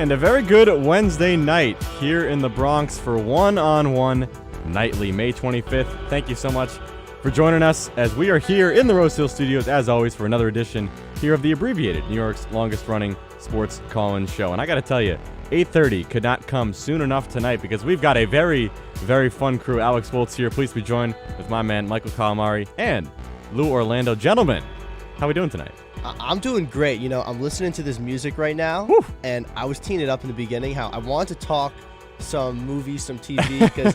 And a very good Wednesday night here in the Bronx for One-on-One Nightly, May 25th. Thank you so much for joining us as we are here in the Rose Hill Studios, as always, for another edition here of the abbreviated New York's longest-running sports call-in show. And I got to tell you, 8:30 could not come soon enough tonight because we've got a very, very fun crew. Alex Woltz here. Please be joined with my man, Michael Calamari, and Lou Orlando. Gentlemen, how are we doing tonight? I'm doing great. You know, I'm listening to this music right now, and I was teeing it up in the beginning how I wanted to talk some movies, some TV, because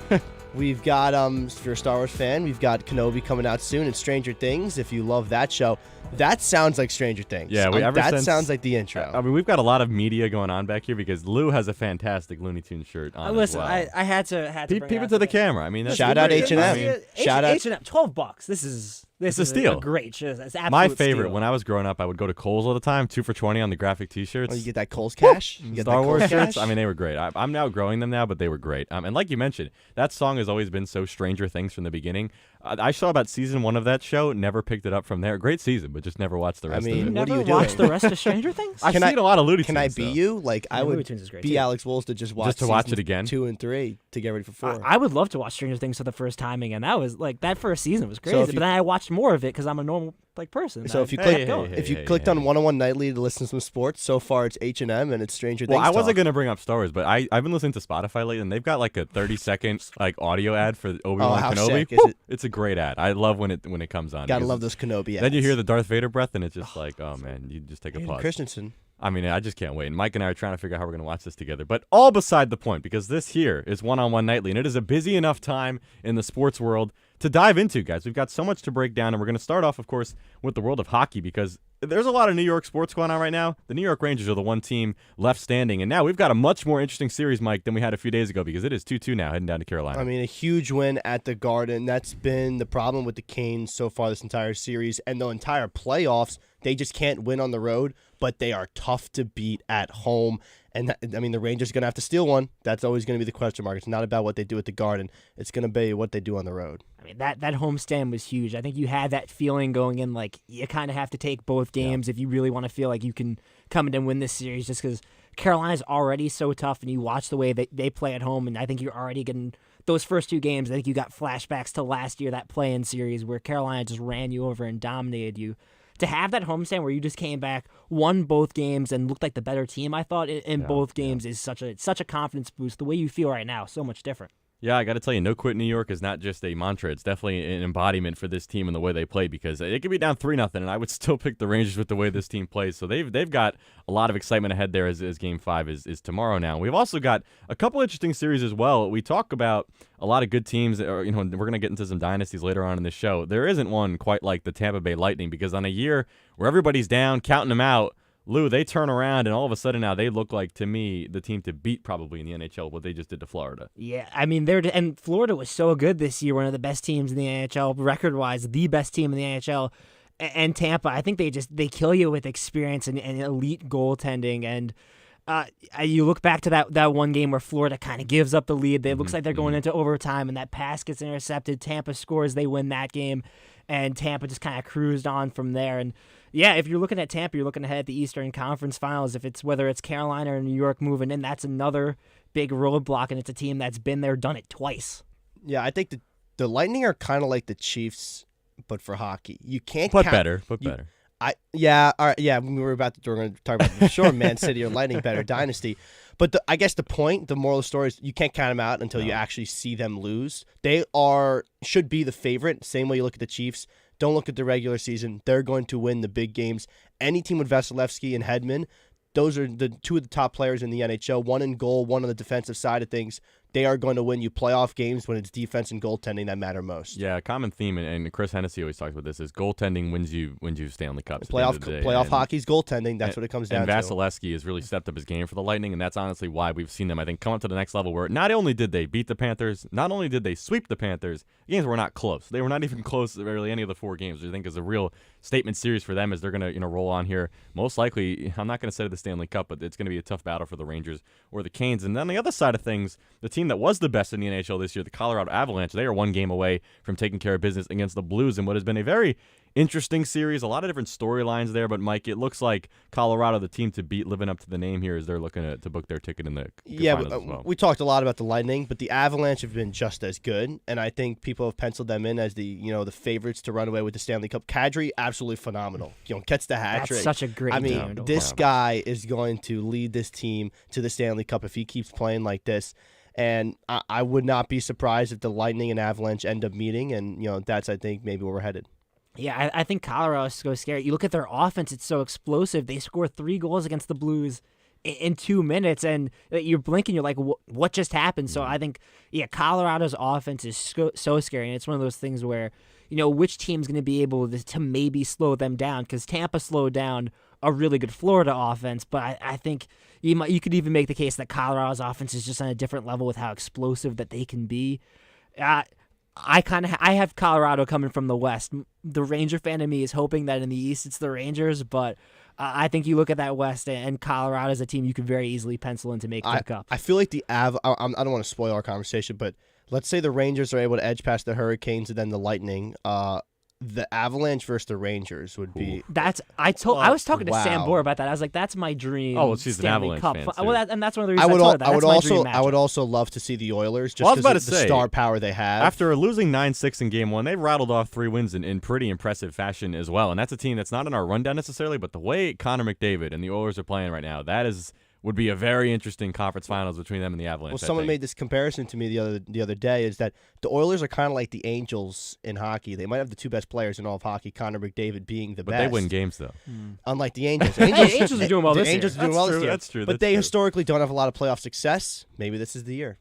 we've got, if you're a Star Wars fan, we've got Kenobi coming out soon, and Stranger Things, if you love that show. That sounds like Stranger Things. Yeah, that sounds like the intro. I mean, we've got a lot of media going on back here because Lou has a fantastic Looney Tunes shirt on. Listen, as well. I had to Peep it to the camera. I mean, that's shout out great. H&M. Shout out H&M. $12. This is a steal. A great shirt. It's absolute my favorite. steal. When I was growing up, I would go to Kohl's all the time, 2 for $20 on the graphic T-shirts. Oh, you get that Kohl's cash? You get Star that Wars Kohl's shirts. cash? I mean, they were great. I'm now growing them now, but they were great. And like you mentioned, that song has always been so Stranger Things from the beginning. I saw about season 1 of that show, never picked it up from there. Great season, but just never watched the rest of it. You what are never you watched doing? the rest of Stranger Things? I've seen a lot of Looney Tunes. Can I be you? Like, I Looney would Tunes is great, be too. Alex Woltz to just watch it again? 2 and 3 to get ready for 4. I would love to watch Stranger Things for the first time again. That was like that first season was crazy. if you- But then I watched more of it because I'm a normal person. So if you Hey, click, hey, if you hey, clicked hey, on hey. One-on-One Nightly to listen to some sports, so far it's H&M and it's Stranger Well, Things. I wasn't talk. going to bring up Star Wars, but I've been listening to Spotify lately, and they've got like a 30-second like audio ad for Obi-Wan how Kenobi. sick is Woo! it? It's a great ad. I love when it comes on. Gotta because love those Kenobi ads. Then you hear the Darth Vader breath, and it's just like, oh man, you just take a Hayden pause. Christensen. I mean, I just can't wait. And Mike and I are trying to figure out how we're going to watch this together. But all beside the point, because this here is One-on-One Nightly, and it is a busy enough time in the sports world to dive into, guys. We've got so much to break down, and we're going to start off, of course, with the world of hockey, because there's a lot of New York sports going on right now. The New York Rangers are the one team left standing, and now we've got a much more interesting series, Mike, than we had a few days ago, because it is 2-2 now, heading down to Carolina. I mean, a huge win at the Garden. That's been the problem with the Canes so far this entire series and the entire playoffs. They just can't win on the road, but they are tough to beat at home. And, the Rangers are going to have to steal one. That's always going to be the question mark. It's not about what they do at the Garden. It's going to be what they do on the road. I mean, that homestand was huge. I think you had that feeling going in, like, you kind of have to take both games if you really want to feel like you can come in and win this series, just because Carolina's already so tough, and you watch the way they play at home, and I think you're already getting those first 2 games. I think you got flashbacks to last year, that play-in series where Carolina just ran you over and dominated you. To have that homestand where you just came back, won both games, and looked like the better team, I thought, in both games is such a confidence boost. The way you feel right now, so much different. Yeah, I got to tell you, no quit New York is not just a mantra. It's definitely an embodiment for this team and the way they play, because it could be down 3-0, and I would still pick the Rangers with the way this team plays. So they've got a lot of excitement ahead there as Game 5 is tomorrow now. We've also got a couple interesting series as well. We talk about a lot of good teams, or we're going to get into some dynasties later on in the show. There isn't one quite like the Tampa Bay Lightning, because on a year where everybody's down, counting them out, Lou, they turn around, and all of a sudden now they look like, to me, the team to beat probably in the NHL, what they just did to Florida. Yeah, I mean, and Florida was so good this year, one of the best teams in the NHL, record-wise, the best team in the NHL. And Tampa, I think they kill you with experience and elite goaltending. And you look back to that one game where Florida kind of gives up the lead. It looks like they're going into overtime, and that pass gets intercepted. Tampa scores, they win that game, and Tampa just kind of cruised on from there. And yeah, if you're looking at Tampa, you're looking ahead at the Eastern Conference Finals. Whether it's Carolina or New York moving in, that's another big roadblock, and it's a team that's been there, done it twice. Yeah, I think the Lightning are kind of like the Chiefs, but for hockey. You can't But count, better. All right, we're going to talk about sure Man City or Lightning better dynasty, but I guess the moral of the story is you can't count them out until you actually see them lose. They should be the favorite. Same way you look at the Chiefs. Don't look at the regular season. They're going to win the big games. Any team with Vasilevsky and Hedman, those are the 2 of the top players in the NHL. One in goal, one on the defensive side of things. They are going to win you playoff games when it's defense and goaltending that matter most. Yeah, a common theme, and Chris Hennessy always talks about this, is goaltending wins you Stanley Cups. Playoff hockey's goaltending. That's what it comes down and to. Vasilevsky has really stepped up his game for the Lightning, and that's honestly why we've seen them, I think, come up to the next level where not only did they beat the Panthers, not only did they sweep the Panthers, games were not close. They were not even close to really any of the 4 games, which I think is a real statement series for them as they're going to roll on here. Most likely, I'm not going to say the Stanley Cup, but it's going to be a tough battle for the Rangers or the Canes. And then the other side of things, the team team that was the best in the NHL this year, the Colorado Avalanche. They are one game away from taking care of business against the Blues in what has been a very interesting series. A lot of different storylines there, but Mike, it looks like Colorado, the team to beat, living up to the name here as they're looking to book their ticket in the finals as well. We talked a lot about the Lightning, but the Avalanche have been just as good, and I think people have penciled them in as the favorites to run away with the Stanley Cup. Kadri, absolutely phenomenal. Gets the hat trick. That's such a great game. This guy is going to lead this team to the Stanley Cup if he keeps playing like this. And I would not be surprised if the Lightning and Avalanche end up meeting, and that's, I think, maybe where we're headed. Yeah, I think Colorado is so scary. You look at their offense; it's so explosive. They score 3 goals against the Blues in 2 minutes, and you're blinking. You're like, "What just happened?" So I think, Colorado's offense is so scary, and it's one of those things where which team's going to be able to maybe slow them down, because Tampa slowed down a really good Florida offense, but I think you could even make the case that Colorado's offense is just on a different level with how explosive that they can be. I have Colorado coming from the West. The Ranger fan in me is hoping that in the East it's the Rangers, but I think you look at that West, and Colorado is a team you could very easily pencil in to make the Cup. I feel like I don't want to spoil our conversation, but let's say the Rangers are able to edge past the Hurricanes and then the Lightning. The Avalanche versus the Rangers would be. I was talking to Sam Bohr about that. I was like, that's my dream. Oh, well, she's Stanley an Cup. Avalanche fan. Well, and that's one of the reasons I would also love to see the Oilers just because of the star power they have. After losing 9-6 in Game 1, they've rattled off 3 wins in pretty impressive fashion as well. And that's a team that's not in our rundown necessarily, but the way Connor McDavid and the Oilers are playing right now, would be a very interesting conference finals between them and the Avalanche. Well, someone made this comparison to me the other day, is that the Oilers are kind of like the Angels in hockey. They might have the 2 best players in all of hockey, Connor McDavid being the best. But they win games, though. Unlike the Angels. The Angels are doing well this year. Angels are doing well this year. That's true. But they historically don't have a lot of playoff success. Maybe this is the year.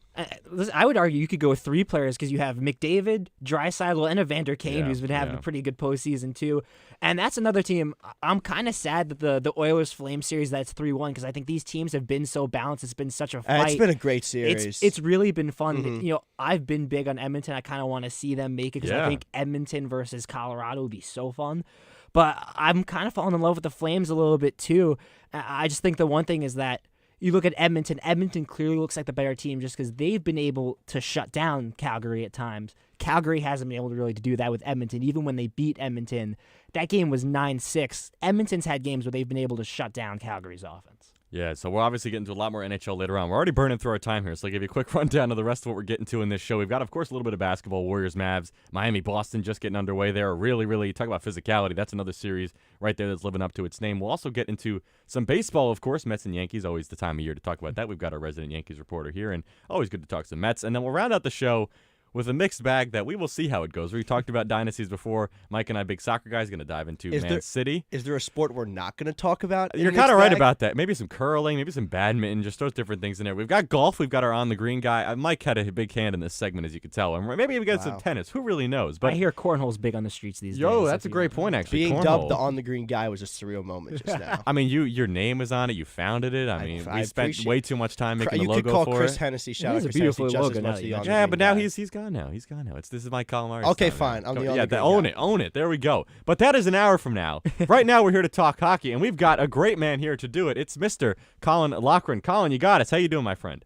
I would argue you could go with 3 players, because you have McDavid, Draisaitl, and Evander Kane, who's been having a pretty good postseason too. And that's another team. I'm kind of sad that the Oilers Flames series, that's 3-1, because I think these teams have been so balanced. It's been such a fight. It's been a great series. It's really been fun. Mm-hmm. I've been big on Edmonton. I kind of want to see them make it, because I think Edmonton versus Colorado would be so fun. But I'm kind of falling in love with the Flames a little bit too. I just think the one thing is that you look at Edmonton. Edmonton clearly looks like the better team just because they've been able to shut down Calgary at times. Calgary hasn't been able to really do that with Edmonton. Even when they beat Edmonton, that game was 9-6. Edmonton's had games where they've been able to shut down Calgary's offense. Yeah, so we're obviously getting to a lot more NHL later on. We're already burning through our time here, so I'll give you a quick rundown of the rest of what we're getting to in this show. We've got, of course, a little bit of basketball, Warriors, Mavs, Miami, Boston just getting underway there. Really, talk about physicality. That's another series right there that's living up to its name. We'll also get into some baseball, of course, Mets and Yankees, always the time of year to talk about that. We've got our resident Yankees reporter here, and always good to talk some Mets. And then we'll round out the show with a mixed bag that we will see how it goes. We talked about dynasties before. Mike and I, big soccer guys, going to dive into Man City. Is there a sport we're not going to talk about? You're kind of right about that. Maybe some curling, maybe some badminton, just those different things in there. We've got golf. We've got our On the Green guy. Mike had a big hand in this segment, as you could tell. And maybe we got some tennis. Who really knows? But I hear cornhole's big on the streets these days. Yo, that's a great point, actually. Being dubbed the On the Green guy was a surreal moment just now. I mean, your name was on it. You founded it. I mean, we spent way too much time making the logo for it. You could call Chris Hennessy, shout out Chris Hennessy, just as much the On the Green guy. Yeah, but now he's gone now. He's gone now. This is Mike Calamari. Okay, fine. I'm the only own it. There we go. But that is an hour from now. Right now, we're here to talk hockey, and we've got a great man here to do it. It's Mr. Colin Loughran. Colin, you got us. How you doing, my friend?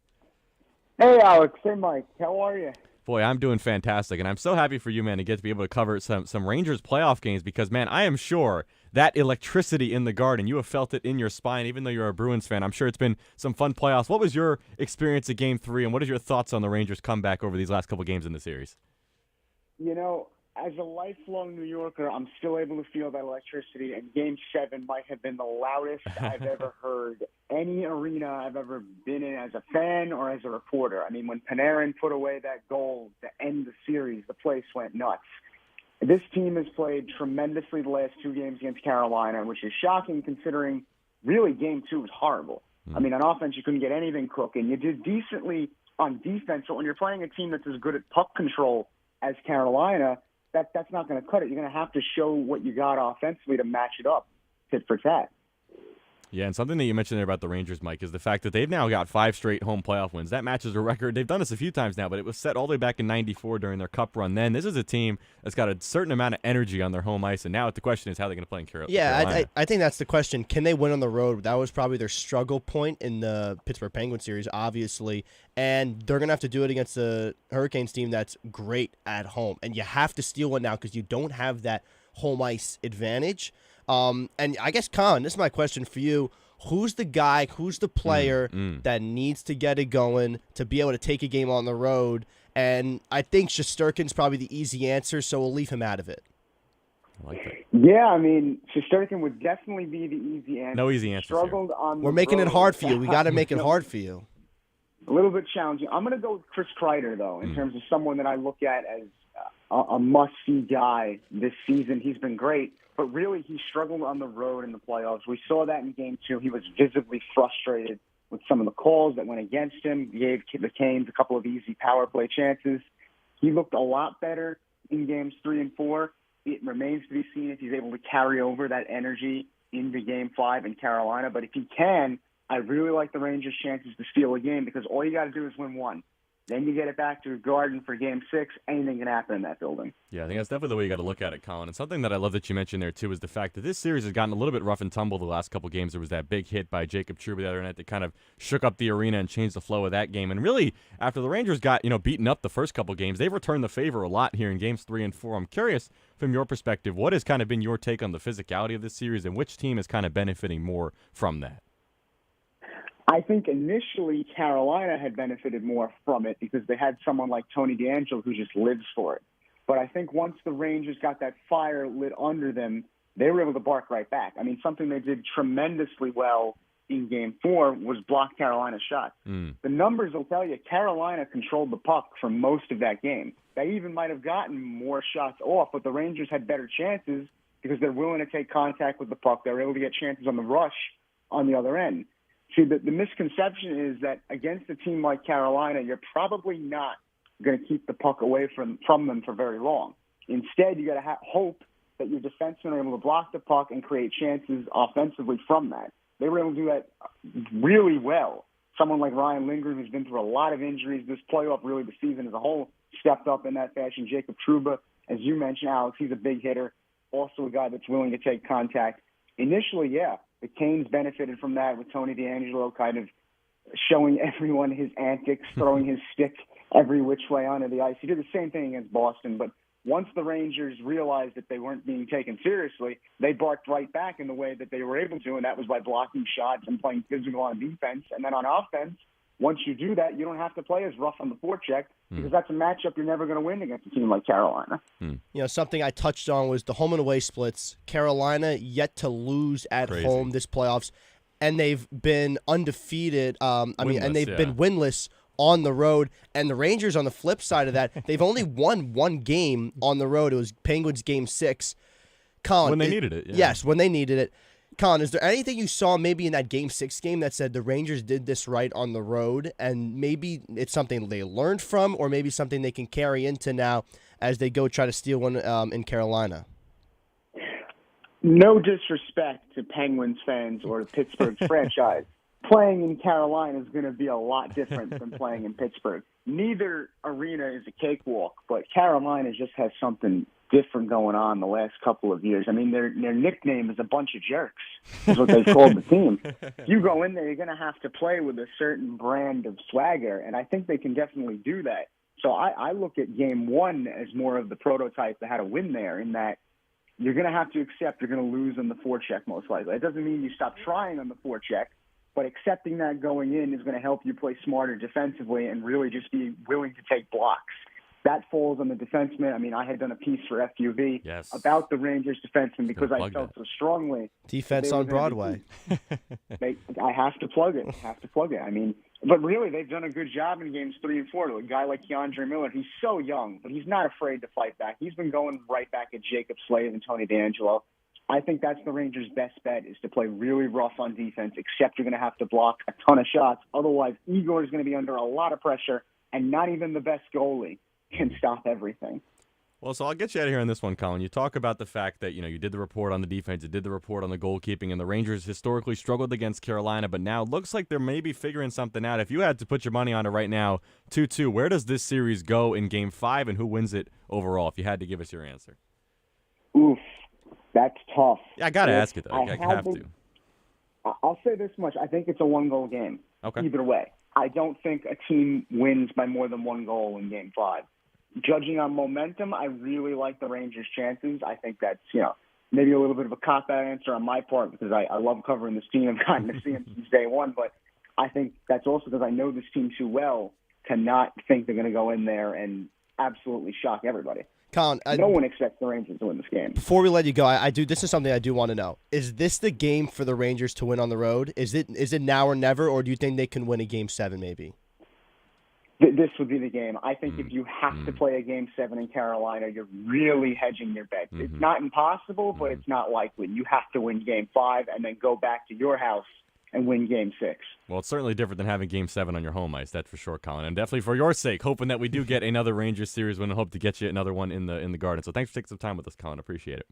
Hey, Alex. Hey, Mike. How are you? Boy, I'm doing fantastic, and I'm so happy for you, man, to get to be able to cover some Rangers playoff games because, man, I am sure that electricity in the Garden, you have felt it in your spine, even though you're a Bruins fan. I'm sure it's been some fun playoffs. What was your experience at Game 3, and what is your thoughts on the Rangers' comeback over these last couple games in the series? You know, as a lifelong New Yorker, I'm still able to feel that electricity, and Game 7 might have been the loudest I've ever heard any arena I've ever been in as a fan or as a reporter. I mean, when Panarin put away that goal to end the series, the place went nuts. This team has played tremendously the last 2 games against Carolina, which is shocking considering really Game 2 was horrible. I mean, on offense, you couldn't get anything cooking. You did decently on defense, but when you're playing a team that's as good at puck control as Carolina, that's not going to cut it. You're going to have to show what you got offensively to match it up tit for tat. Yeah, and something that you mentioned there about the Rangers, Mike, is the fact that they've now got 5 straight home playoff wins. That matches a record. They've done this a few times now, but it was set all the way back in '94 during their Cup run then. This is a team that's got a certain amount of energy on their home ice, and now the question is how they're going to play in Carolina. Yeah, I think that's the question. Can they win on the road? That was probably their struggle point in the Pittsburgh Penguins series, obviously, and they're going to have to do it against the Hurricanes team that's great at home, and you have to steal one now because you don't have that home ice advantage. And I guess, Colin, this is my question for you. Who's the guy, who's the player that needs to get it going to be able to take a game on the road? And I think Shesterkin's probably the easy answer, so we'll leave him out of it. I like that. Yeah, I mean, Shesterkin would definitely be the easy answer. No easy answers Struggled on the We're making it road. hard for you. We got to make it hard for you. A little bit challenging. I'm going to go with Chris Kreider, though, in terms of someone that I look at as a must-see guy this season. He's been great, but really he struggled on the road in the playoffs. We saw that in Game 2. He was visibly frustrated with some of the calls that went against him. He gave the Canes a couple of easy power play chances. He looked a lot better in Games 3 and 4. It remains to be seen if he's able to carry over that energy into Game 5 in Carolina. But if he can, I really like the Rangers' chances to steal a game because all you got to do is win one. Then you get it back to Garden for Game 6. Anything can happen in that building. Yeah, I think that's definitely the way you got to look at it, Colin. And something that I love that you mentioned there, too, is the fact that this series has gotten a little bit rough and tumble the last couple games. There was that big hit by Jacob Trouba the other night that kind of shook up the arena and changed the flow of that game. And really, after the Rangers got, beaten up the first couple games, they've returned the favor a lot here in Games 3 and 4. I'm curious, from your perspective, what has kind of been your take on the physicality of this series and which team is kind of benefiting more from that? I think initially Carolina had benefited more from it because they had someone like Tony DeAngelo who just lives for it. But I think once the Rangers got that fire lit under them, they were able to bark right back. I mean, something they did tremendously well in Game 4 was block Carolina's shot. The numbers will tell you Carolina controlled the puck for most of that game. They even might have gotten more shots off, but the Rangers had better chances because they're willing to take contact with the puck. They're able to get chances on the rush on the other end. See, the misconception is that against a team like Carolina, you're probably not going to keep the puck away from them for very long. Instead, you got to hope that your defensemen are able to block the puck and create chances offensively from that. They were able to do that really well. Someone like Ryan Lindgren, who's been through a lot of injuries this playoff, really the season as a whole, stepped up in that fashion. Jacob Trouba, as you mentioned, Alex, he's a big hitter, also a guy that's willing to take contact. Initially, yeah, the Canes benefited from that with Tony DeAngelo kind of showing everyone his antics, throwing his stick every which way onto the ice. He did the same thing against Boston, but once the Rangers realized that they weren't being taken seriously, they barked right back in the way that they were able to, and that was by blocking shots and playing physical on defense. And then on offense, once you do that, you don't have to play as rough on the forecheck because that's a matchup you're never going to win against a team like Carolina. Something I touched on was the home and away splits. Carolina yet to lose at home this playoffs, and they've been undefeated. They've been winless on the road. And the Rangers, on the flip side of that, they've only won one game on the road. It was Penguins Game 6. Colin, when they needed it. Yeah. Yes, when they needed it. Colin, is there anything you saw maybe in that Game 6 game that said the Rangers did this right on the road, and maybe it's something they learned from, or maybe something they can carry into now as they go try to steal one in Carolina? No disrespect to Penguins fans or Pittsburgh franchise. Playing in Carolina is going to be a lot different than playing in Pittsburgh. Neither arena is a cakewalk, but Carolina just has something different going on the last couple of years. I mean, their nickname is a bunch of jerks, is what they've called the team. If you go in there, you're going to have to play with a certain brand of swagger, and I think they can definitely do that. So I look at Game 1 as more of the prototype that had a win there, in that you're going to have to accept you're going to lose on the forecheck most likely. It doesn't mean you stop trying on the forecheck, but accepting that going in is going to help you play smarter defensively and really just be willing to take blocks. That falls on the defenseman. I mean, I had done a piece for FUV about the Rangers defenseman because I felt so strongly. Defense on Broadway. I have to plug it. I mean, but really, they've done a good job in Games 3 and 4. A guy like Keandre Miller, he's so young, but he's not afraid to fight back. He's been going right back at Jacob Slade and Tony DeAngelo. I think that's the Rangers' best bet, is to play really rough on defense, except you're going to have to block a ton of shots. Otherwise, Igor is going to be under a lot of pressure, and not even the best goalie can stop everything. Well, so I'll get you out of here on this one, Colin. You talk about the fact that, you did the report on the defense, you did the report on the goalkeeping, and the Rangers historically struggled against Carolina, but now it looks like they're maybe figuring something out. If you had to put your money on it right now, 2-2, where does this series go in Game 5, and who wins it overall, if you had to give us your answer? Oof, that's tough. Yeah, I got to ask it, though. I have to. I'll say this much. I think it's a one-goal game. Okay. Either way. I don't think a team wins by more than one goal in Game 5. Judging on momentum, I really like the Rangers' chances. I think that's, maybe a little bit of a cop-out answer on my part because I love covering this team. I've gotten to see them since day one. But I think that's also because I know this team too well to not think they're going to go in there and absolutely shock everybody. Colin, no one expects the Rangers to win this game. Before we let you go, this is something I do want to know. Is this the game for the Rangers to win on the road? Is it now or never, or do you think they can win a Game 7 maybe? This would be the game. I think if you have to play a Game 7 in Carolina, you're really hedging your bets. It's not impossible, but it's not likely. You have to win Game 5 and then go back to your house and win Game 6. Well, it's certainly different than having Game 7 on your home ice, that's for sure, Colin. And definitely for your sake, hoping that we do get another Rangers series win and hope to get you another one in the Garden. So thanks for taking some time with us, Colin. Appreciate it.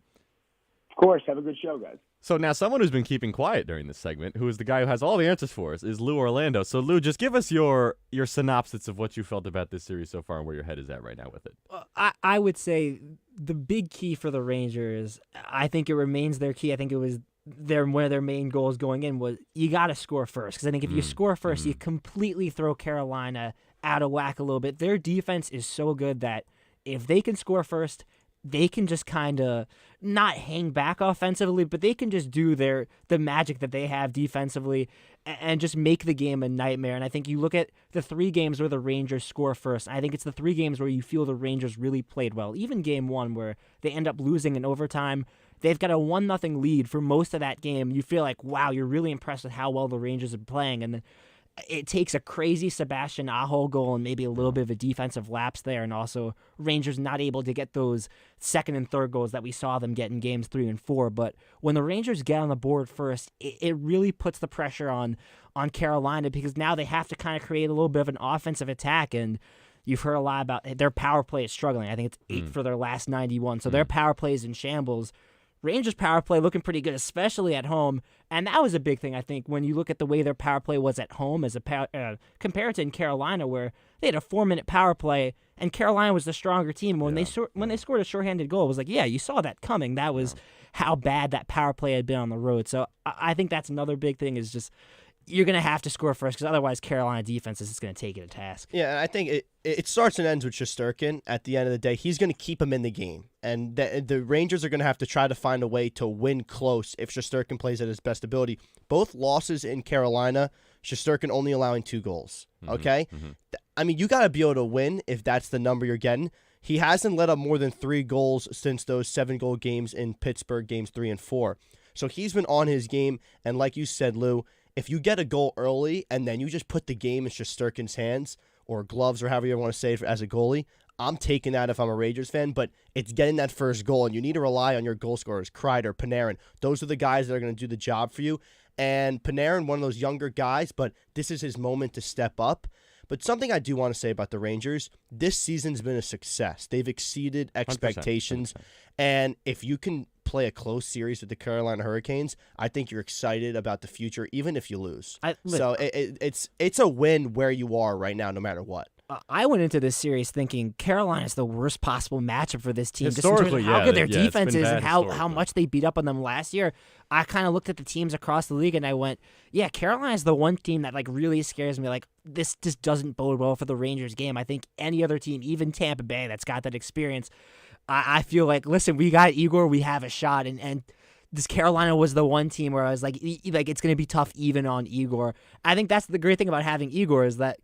Of course. Have a good show, guys. So now someone who's been keeping quiet during this segment, who is the guy who has all the answers for us, is Lou Orlando. So, Lou, just give us your synopsis of what you felt about this series so far and where your head is at right now with it. I would say the big key for the Rangers, I think it remains their key. I think it was one of their main goals going in was you got to score first. Because I think if you score first, you completely throw Carolina out of whack a little bit. Their defense is so good that if they can score first, they can just kind of not hang back offensively, but they can just do the magic that they have defensively and just make the game a nightmare. And I think you look at the 3 games where the Rangers score first, I think it's the 3 games where you feel the Rangers really played well. Even Game 1 where they end up losing in overtime, they've got a 1-0 lead for most of that game. You feel like, wow, you're really impressed with how well the Rangers are playing. And then it takes a crazy Sebastian Aho goal and maybe a little bit of a defensive lapse there, and also Rangers not able to get those second and third goals that we saw them get in games 3 and 4. But when the Rangers get on the board first, it really puts the pressure on Carolina because now they have to kind of create a little bit of an offensive attack, and you've heard a lot about their power play is struggling. I think it's 8 for their last 91, so their power play is in shambles. Rangers' power play looking pretty good, especially at home, and that was a big thing, I think, when you look at the way their power play was at home as compared to in Carolina, where they had a 4-minute power play, and Carolina was the stronger team. When they scored a shorthanded goal, it was like, yeah, you saw that coming. That was how bad that power play had been on the road. So I think that's another big thing is just you're going to have to score first because otherwise Carolina defense is just going to take it to task. Yeah, and I think it starts and ends with Shesterkin. At the end of the day, he's going to keep him in the game. And the Rangers are going to have to try to find a way to win close if Shesterkin plays at his best ability. Both losses in Carolina, Shesterkin only allowing 2 goals. Okay? I mean, you got to be able to win if that's the number you're getting. He hasn't let up more than 3 goals since those 7-goal games in Pittsburgh, games 3 and 4. So he's been on his game. And like you said, Lou, if you get a goal early and then you just put the game in Shesterkin's hands or gloves or however you want to say it as a goalie, I'm taking that if I'm a Rangers fan, but it's getting that first goal, and you need to rely on your goal scorers, Kreider, Panarin. Those are the guys that are going to do the job for you. And Panarin, one of those younger guys, but this is his moment to step up. But something I do want to say about the Rangers, this season's been a success. They've exceeded expectations. 100%. And if you can play a close series with the Carolina Hurricanes, I think you're excited about the future, even if you lose. So it's a win where you are right now, no matter what. I went into this series thinking Carolina's the worst possible matchup for this team. Historically, just in terms of how good their defense is and historically. how much they beat up on them last year. I kind of looked at the teams across the league and I went, yeah, Carolina's the one team that like really scares me. Like this just doesn't bode well for the Rangers game. I think any other team, even Tampa Bay, that's got that experience, I feel like, listen, we got Igor, we have a shot, and this Carolina was the one team where I was like it's going to be tough even on Igor. I think that's the great thing about having Igor is that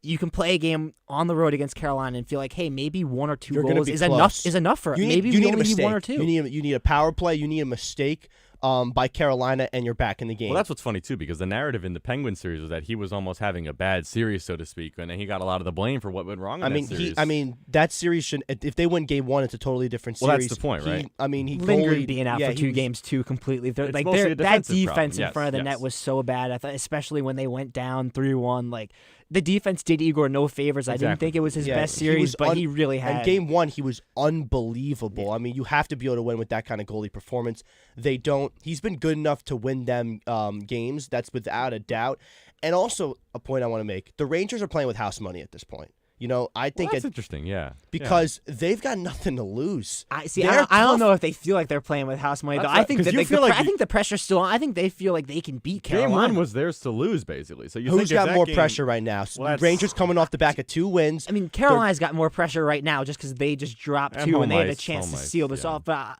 you can play a game on the road against Carolina and feel like, hey, maybe 1 or 2 goals is enough for it. Maybe we only need 1 or 2. You need a power play. You need a mistake by Carolina, and you're back in the game. Well, that's what's funny, too, because the narrative in the Penguin series was that he was almost having a bad series, so to speak, and then he got a lot of the blame for what went wrong in that series. That series should. If they win Game 1, it's a totally different series. Well, that's the point, right? He lingered being out for 2 games too completely. That defense in front of the net was so bad. I thought, especially when they went down 3-1, like the defense did Igor no favors. I didn't Exactly. think it was his Yeah, best he series, was but he really had. And game 1, he was unbelievable. I mean, you have to be able to win with that kind of goalie performance. They don't. He's been good enough to win them games. That's without a doubt. And also a point I want to make: the Rangers are playing with house money at this point. You know, I think that's interesting. Yeah, because they've got nothing to lose. I see. They're I don't tough. know if they feel like they're playing with house money though. That's I think 'cause that you feel like I think the pressure's still on. I think they feel like they can beat Game Carolina. 1 was theirs to lose, basically. So you Who's think if got that more game- pressure right now? Well, that's- Rangers coming off the back of 2 wins. I mean, Carolina's got more pressure right now just because they just dropped And 2 home and they had a ice, chance to home ice, seal this yeah. off. But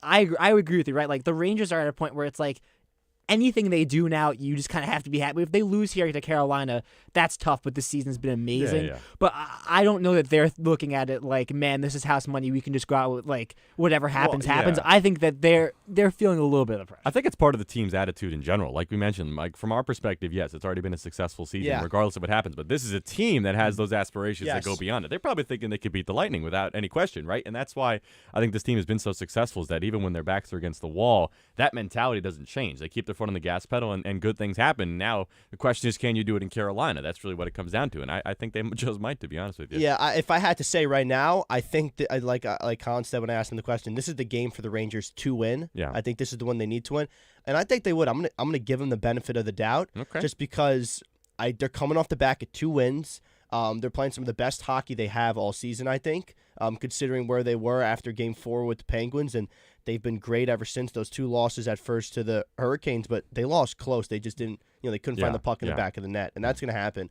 I would agree with you, right? Like the Rangers are at a point where it's like anything they do now, you just kind of have to be happy. If they lose here to Carolina, that's tough, but this season's been amazing. Yeah. But I don't know that they're looking at it like, man, this is house money. We can just go out with like whatever happens, happens. yeah. I think that they're feeling a little bit of pressure. I think it's part of the team's attitude in general. Like we mentioned, like from our perspective, yes, it's already been a successful season, Yeah. regardless of what happens. But this is a team that has those aspirations that Yes. go beyond it. They're probably thinking they could beat the Lightning without any question, right? And that's why I think this team has been so successful, is that even when their backs are against the wall, that mentality doesn't change. They keep their foot on the gas pedal, and good things happen. Now the question is, can you do it in Carolina? That's really what it comes down to. And I think they just might, to be honest with you. Yeah, if I had to say right now, I think that like Colin said when I asked him the question, this is the game for the Rangers to win. Yeah. I think this is the one they need to win, and I think they would. I'm gonna give them the benefit of the doubt, Okay. just because they're coming off the back of 2 wins. They're playing some of the best hockey they have all season, I think, considering where they were after Game 4 with the Penguins, and they've been great ever since. Those 2 losses at first to the Hurricanes, but they lost close. They just didn't, they couldn't find the puck in the back of the net, and that's going to happen.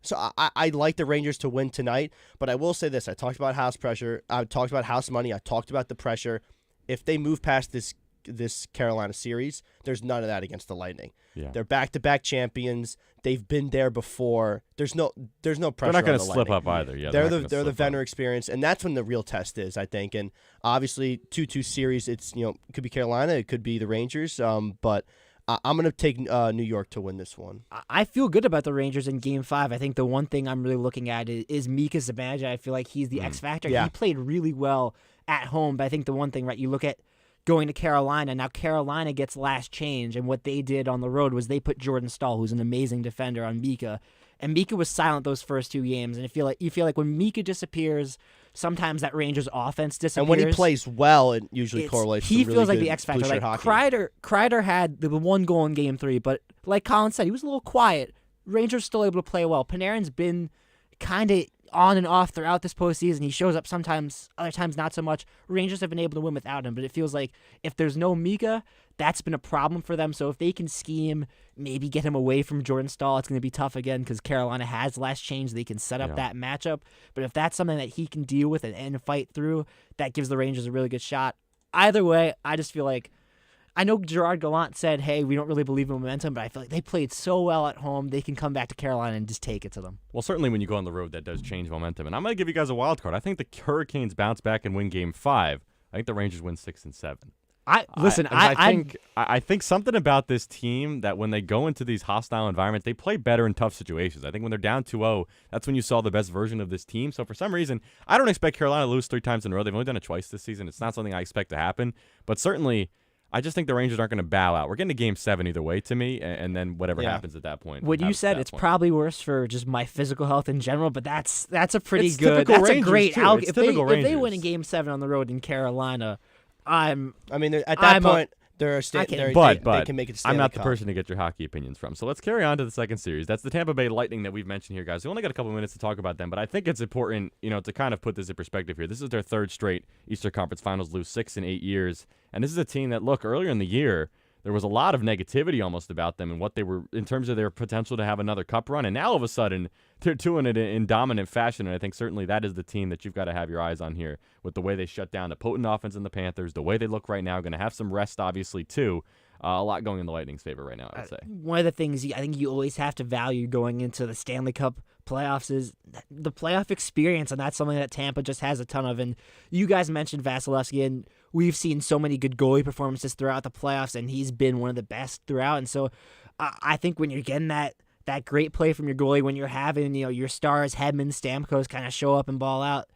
So I like the Rangers to win tonight, but I will say this. I talked about house pressure. I talked about house money. I talked about the pressure. If they move past this Carolina series, there's none of that against the Lightning. Yeah. They're back-to-back champions. They've been there before. There's no pressure. They're not going to slip up either. Yeah, they're not the gonna they're the slip up. veteran experience, and that's when the real test is, I think. And obviously, 2-2 series. It's it could be Carolina, it could be the Rangers. But I'm gonna take New York to win this one. I feel good about the Rangers in Game 5. I think the one thing I'm really looking at is Mika Zibanejad. I feel like he's the X factor. Yeah. He played really well at home, but I think the one thing, right, you look at going to Carolina. Now Carolina gets last change, and what they did on the road was they put Jordan Stahl, who's an amazing defender, on Mika. And Mika was silent those first 2 games, and you feel like when Mika disappears, sometimes that Rangers offense disappears. And when he plays well, it usually correlates. He to really feels like good the X factor. blue shirt Like hockey. Kreider had the 1 goal in Game 3, but like Colin said, he was a little quiet. Rangers still able to play well. Panarin's been kind of on and off throughout this postseason. He shows up sometimes, other times not so much. Rangers have been able to win without him, but it feels like if there's no Mika, that's been a problem for them. So if they can scheme, maybe get him away from Jordan Stahl, it's going to be tough again because Carolina has last change. They can set up that matchup. But if that's something that he can deal with and fight through, that gives the Rangers a really good shot. Either way, I just feel like, I know Gerard Gallant said, hey, we don't really believe in momentum, but I feel like they played so well at home, they can come back to Carolina and just take it to them. Well, certainly when you go on the road, that does change momentum. And I'm going to give you guys a wild card. I think the Hurricanes bounce back and win Game 5. I think the Rangers win 6 and 7. I think something about this team that when they go into these hostile environments, they play better in tough situations. I think when they're down 2-0, that's when you saw the best version of this team. So for some reason, I don't expect Carolina to lose 3 times in a row. They've only done it twice this season. It's not something I expect to happen. But certainly, I just think the Rangers aren't going to bow out. We're getting to Game 7 either way to me, and then whatever happens at that point. What you happens at said, that it's point. probably worse for just my physical health in general, but that's a pretty It's good. typical That's Rangers, a great too. outcome. It's If they typical win Rangers. in Game 7 on the road in Carolina, I mean, at that point, they're I can- they But can make it. I'm not the Cup. person to get your hockey opinions from. So let's carry on to the second series. That's the Tampa Bay Lightning that we've mentioned here, guys. We only got a couple minutes to talk about them, but I think it's important, to kind of put this in perspective here. This is their 3rd straight Eastern Conference Finals lose, 6 in 8 years, and this is a team that, look, earlier in the year, there was a lot of negativity almost about them and what they were in terms of their potential to have another cup run. And now all of a sudden, they're doing it in dominant fashion. And I think certainly that is the team that you've got to have your eyes on here with the way they shut down the potent offense in the Panthers, the way they look right now. Going to have some rest, obviously, too. A lot going in the Lightning's favor right now, I would say. one of the things I think you always have to value going into the Stanley Cup playoffs is the playoff experience, and that's something that Tampa just has a ton of. And you guys mentioned Vasilevsky, and we've seen so many good goalie performances throughout the playoffs, and he's been one of the best throughout. And so I think when you're getting that great play from your goalie, when you're having your stars, Hedman, Stamkos, kind of show up and ball out,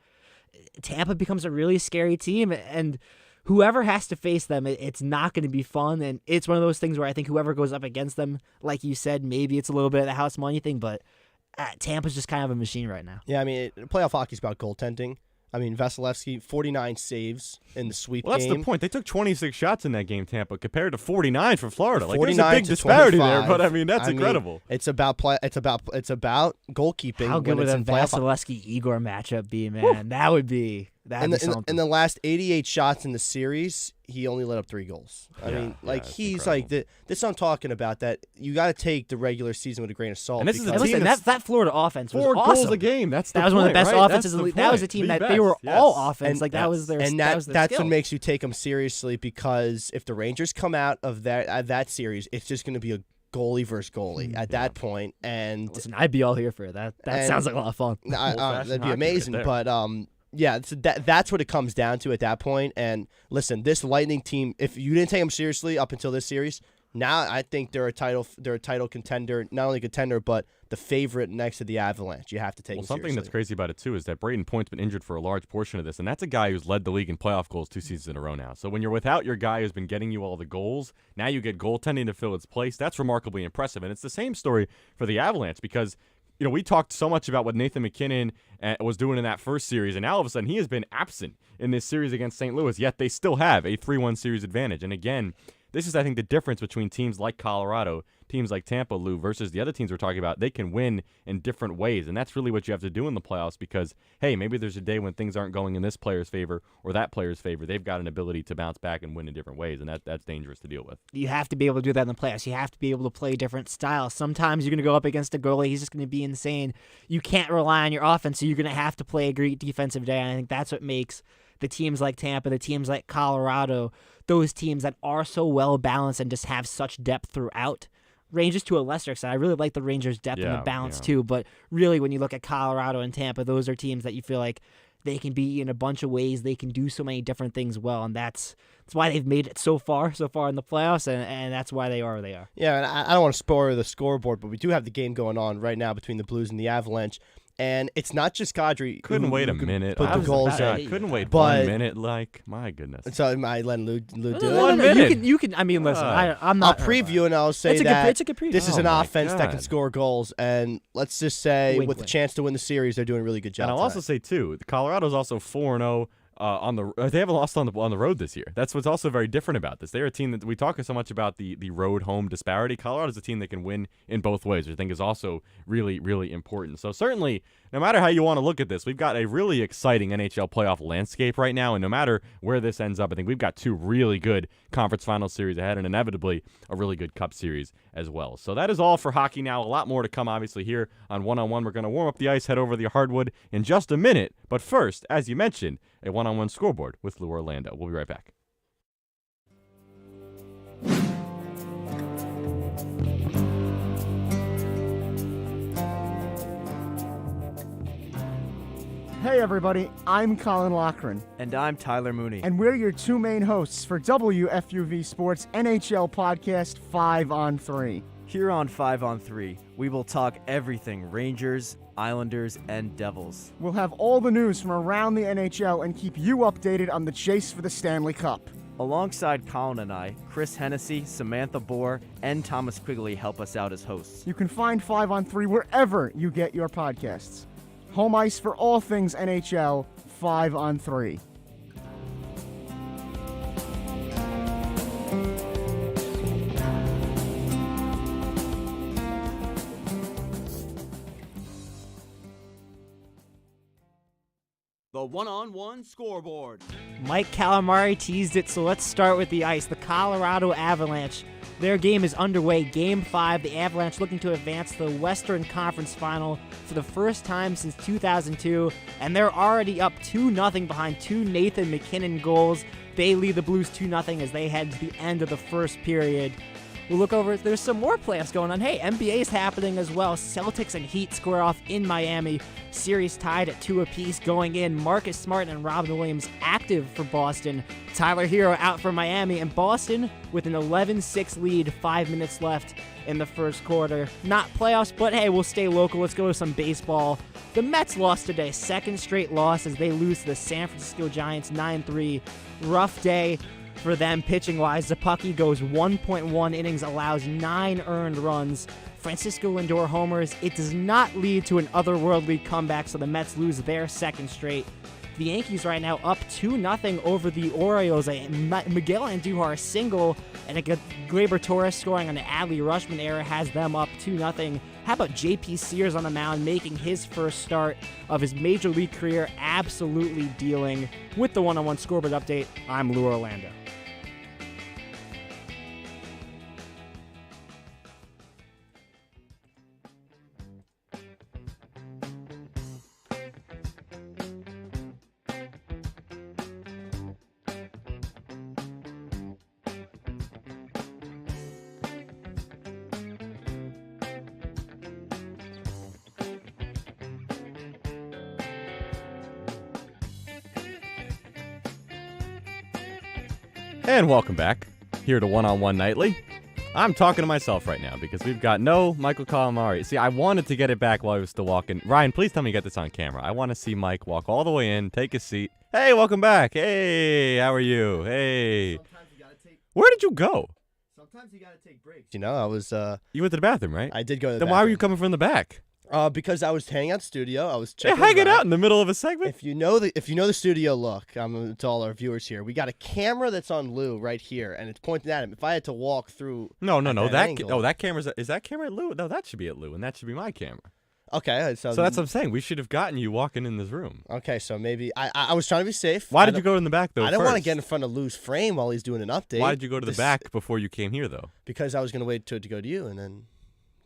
Tampa becomes a really scary team, and whoever has to face them, it's not going to be fun. And it's one of those things where I think whoever goes up against them, like you said, maybe it's a little bit of the house money thing, but Tampa's just kind of a machine right now. Yeah, I mean, playoff hockey's about goaltending. I mean, Vasilevsky, 49 saves in the sweep Well, that's game. the point. They took 26 shots in that game, Tampa, compared to 49 for Florida. Like, there's a 49 big to disparity 25. there, but I mean, that's incredible. It's about goalkeeping. How good when would it's a in playoff hockey. Vasilevsky Igor matchup be, man? That'd be something. In the last 88 shots in the series, he only let up 3 goals. I mean, it's he's incredible. like this. I'm talking about that. You got to take the regular season with a grain of salt. And this is a because- team Listen, that's that Florida offense was 4 awesome. goals a game. That's That was one of the best right? offenses in the league. That was a team The that they were best, all yes. offense. Like that was their and that was their that's skill. what makes you take them seriously, because if the Rangers come out of that series, it's just going to be a goalie versus goalie at that point. And Listen, I'd be all here for that. That and- sounds like a lot of fun. Old-fashioned that'd be hockey amazing. right there. But yeah, so that's what it comes down to at that point. And listen, this Lightning team, if you didn't take them seriously up until this series, now I think they're a title contender, not only contender, but the favorite next to the Avalanche. You have to take them something seriously. that's crazy about it, too, is that Braden Point's been injured for a large portion of this, and that's a guy who's led the league in playoff goals 2 seasons in a row now. So when you're without your guy who's been getting you all the goals, now you get goaltending to fill its place. That's remarkably impressive, and it's the same story for the Avalanche, because we talked so much about what Nathan McKinnon was doing in that first series, and now all of a sudden he has been absent in this series against St. Louis, yet they still have a 3-1 series advantage. And again, this is, I think, the difference between teams like Colorado, teams like Tampa, Lou, versus the other teams we're talking about. They can win in different ways, and that's really what you have to do in the playoffs because, hey, maybe there's a day when things aren't going in this player's favor or that player's favor. They've got an ability to bounce back and win in different ways, and that's dangerous to deal with. You have to be able to do that in the playoffs. You have to be able to play different styles. Sometimes you're going to go up against a goalie. He's just going to be insane. You can't rely on your offense, so you're going to have to play a great defensive day. And I think that's what makes the teams like Tampa, the teams like Colorado, those teams that are so well balanced and just have such depth throughout. Rangers to a lesser extent. I really like the Rangers' depth and the balance too. But really, when you look at Colorado and Tampa, those are teams that you feel like they can be in a bunch of ways. They can do so many different things well, and that's why they've made it so far in the playoffs, and that's why they are where they are. Yeah, and I don't want to spoil the scoreboard, but we do have the game going on right now between the Blues and the Avalanche. And it's not just Kadri. Couldn't who wait a could minute. Put I the was goals about- in. Couldn't wait But- 1 minute. Like, my goodness. So am I letting Lou do it? One minute. You can. I mean, listen. I'm not. I'll preview and I'll say It's a good preview. this is Oh an my offense that can God. score goals. And let's just say, Wink, with the wink. chance to win the series, they're doing a really good job. And I'll also say too, Colorado's also 4-0 on the. They haven't lost on the road this year. That's what's also very different about this. They're a team that we talk so much about the road home disparity. Colorado's a team that can win in both ways, which I think is also really really important. So certainly, no matter how you want to look at this, we've got a really exciting NHL playoff landscape right now, and no matter where this ends up, I think we've got 2 really good conference final series ahead, and inevitably a really good cup series as well. So that is all for hockey now. A lot more to come, obviously, here on One-on-One. We're going to warm up the ice, head over the hardwood in just a minute. But first, as you mentioned, a one-on-one scoreboard with Lou Orlando. We'll be right back. Hey everybody, I'm Colin Lochran, And I'm Tyler Mooney. and we're your 2 main hosts for WFUV Sports NHL podcast 5 on 3. Here on 5 on 3, we will talk everything Rangers, Islanders, and Devils. We'll have all the news from around the NHL and keep you updated on the chase for the Stanley Cup. Alongside Colin and I, Chris Hennessy, Samantha Bohr, and Thomas Quigley help us out as hosts. You can find 5 on 3 wherever you get your podcasts. Home ice for all things NHL, 5 on 3. The one-on-one scoreboard. Mike Calamari teased it, so let's start with the ice. The Colorado Avalanche. Their game is underway. Game 5. The Avalanche looking to advance to the Western Conference Final for the first time since 2002, and they're already up 2-0 behind 2 Nathan McKinnon goals. They lead the Blues 2-0 as they head to the end of the first period. We'll look over. There's some more playoffs going on. Hey, NBA is happening as well. Celtics and Heat square off in Miami. Series tied at 2 apiece going in. Marcus Smart and Robin Williams active for Boston. Tyler Hero out for Miami. And Boston with an 11-6 lead. 5 minutes left in the first quarter. Not playoffs, but hey, we'll stay local. Let's go to some baseball. The Mets lost today. Second straight loss as they lose to the San Francisco Giants 9-3. Rough day for them pitching-wise. Zapucki goes 1.1 innings, allows 9 earned runs, Francisco Lindor homers. It does not lead to an otherworldly comeback, so the Mets lose their second straight. The Yankees right now up 2-0 over the Orioles. A Miguel Andujar single and a Gleyber Torres scoring on the Adley Rutschman error has them up 2-0. How about J.P. Sears on the mound making his first start of his major league career, absolutely dealing? With the one-on-one scoreboard update, I'm Lou Orlando. And welcome back here to One-on-One Nightly. I'm talking to myself right now because we've got no Michael Calamari. See, I wanted to get it back while he was still walking. Ryan, please tell me you got this on camera. I want to see Mike walk all the way in, take a seat. Hey, welcome back. Hey, how are you? Hey. Where did you go? Sometimes you gotta take breaks. You know, I was. You went to the bathroom, right? I did go to the Then bathroom. why were you coming from the back? Because I was hanging out in the studio. I was Hey, checking. hanging around. out in the middle of a segment? If you know the studio look, to all our viewers here, we got a camera that's on Lou right here, and it's pointing at him. If I had to walk through, No. that angle- That camera's. Is that camera at Lou? No, that should be at Lou, and that should be my camera. Okay, So that's what I'm saying. We should have gotten you walking in this room. okay. So maybe I was trying to be safe. Why did you go in the back, though? I didn't want to first? get in front of Lou's frame while he's doing an update. Why did you go to the back before you came here, though? Because I was gonna wait to go to you and then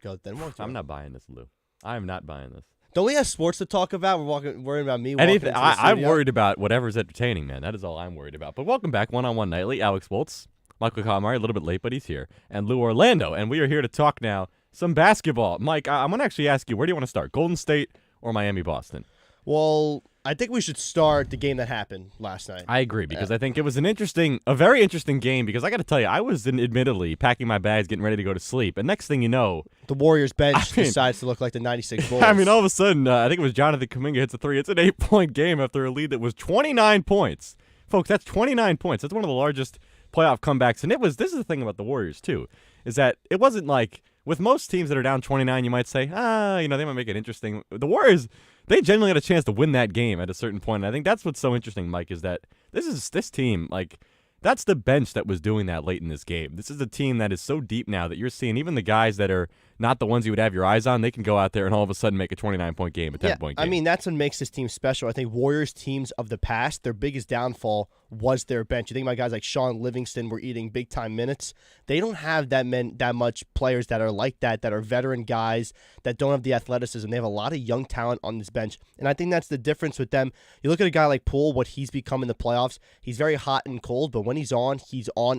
walk. I'm not buying this, Lou. I am not buying this. Don't we have sports to talk about? Worrying about me. Walking Anything. into the I'm studio? worried about whatever's entertaining, man. That is all I'm worried about. But welcome back, One-on-One Nightly. Alex Woltz, Michael Calamari, a little bit late, but he's here, and Lou Orlando, and we are here to talk now some basketball. Mike, I'm going to actually ask you, where do you want to start? Golden State or Miami, Boston? Well, I think we should start the game that happened last night. I agree, because I think it was a very interesting game, because I got to tell you, I was admittedly packing my bags, getting ready to go to sleep, and next thing you know, The Warriors bench I mean- decides to look like the '96 Bulls. I mean, all of a sudden, I think it was Jonathan Kuminga hits a three. It's an 8-point game after a lead that was 29 points. Folks, that's 29 points. That's one of the largest playoff comebacks. And this is the thing about the Warriors, too, is that it wasn't like, with most teams that are down 29, you might say, they might make it interesting. The Warriors, they genuinely had a chance to win that game at a certain point. And I think that's what's so interesting, Mike, is that this team, like, that's the bench that was doing that late in this game. This is a team that is so deep now that you're seeing even the guys that are not the ones you would have your eyes on, they can go out there and all of a sudden make a 29-point game, a 10-point game. I mean, that's what makes this team special. I think Warriors teams of the past, their biggest downfall was their bench. You think about guys like Sean Livingston were eating big-time minutes. They don't have that much players that are like that are veteran guys that don't have the athleticism. They have a lot of young talent on this bench, and I think that's the difference with them. You look at a guy like Poole, what he's become in the playoffs. He's very hot and cold, but when he's on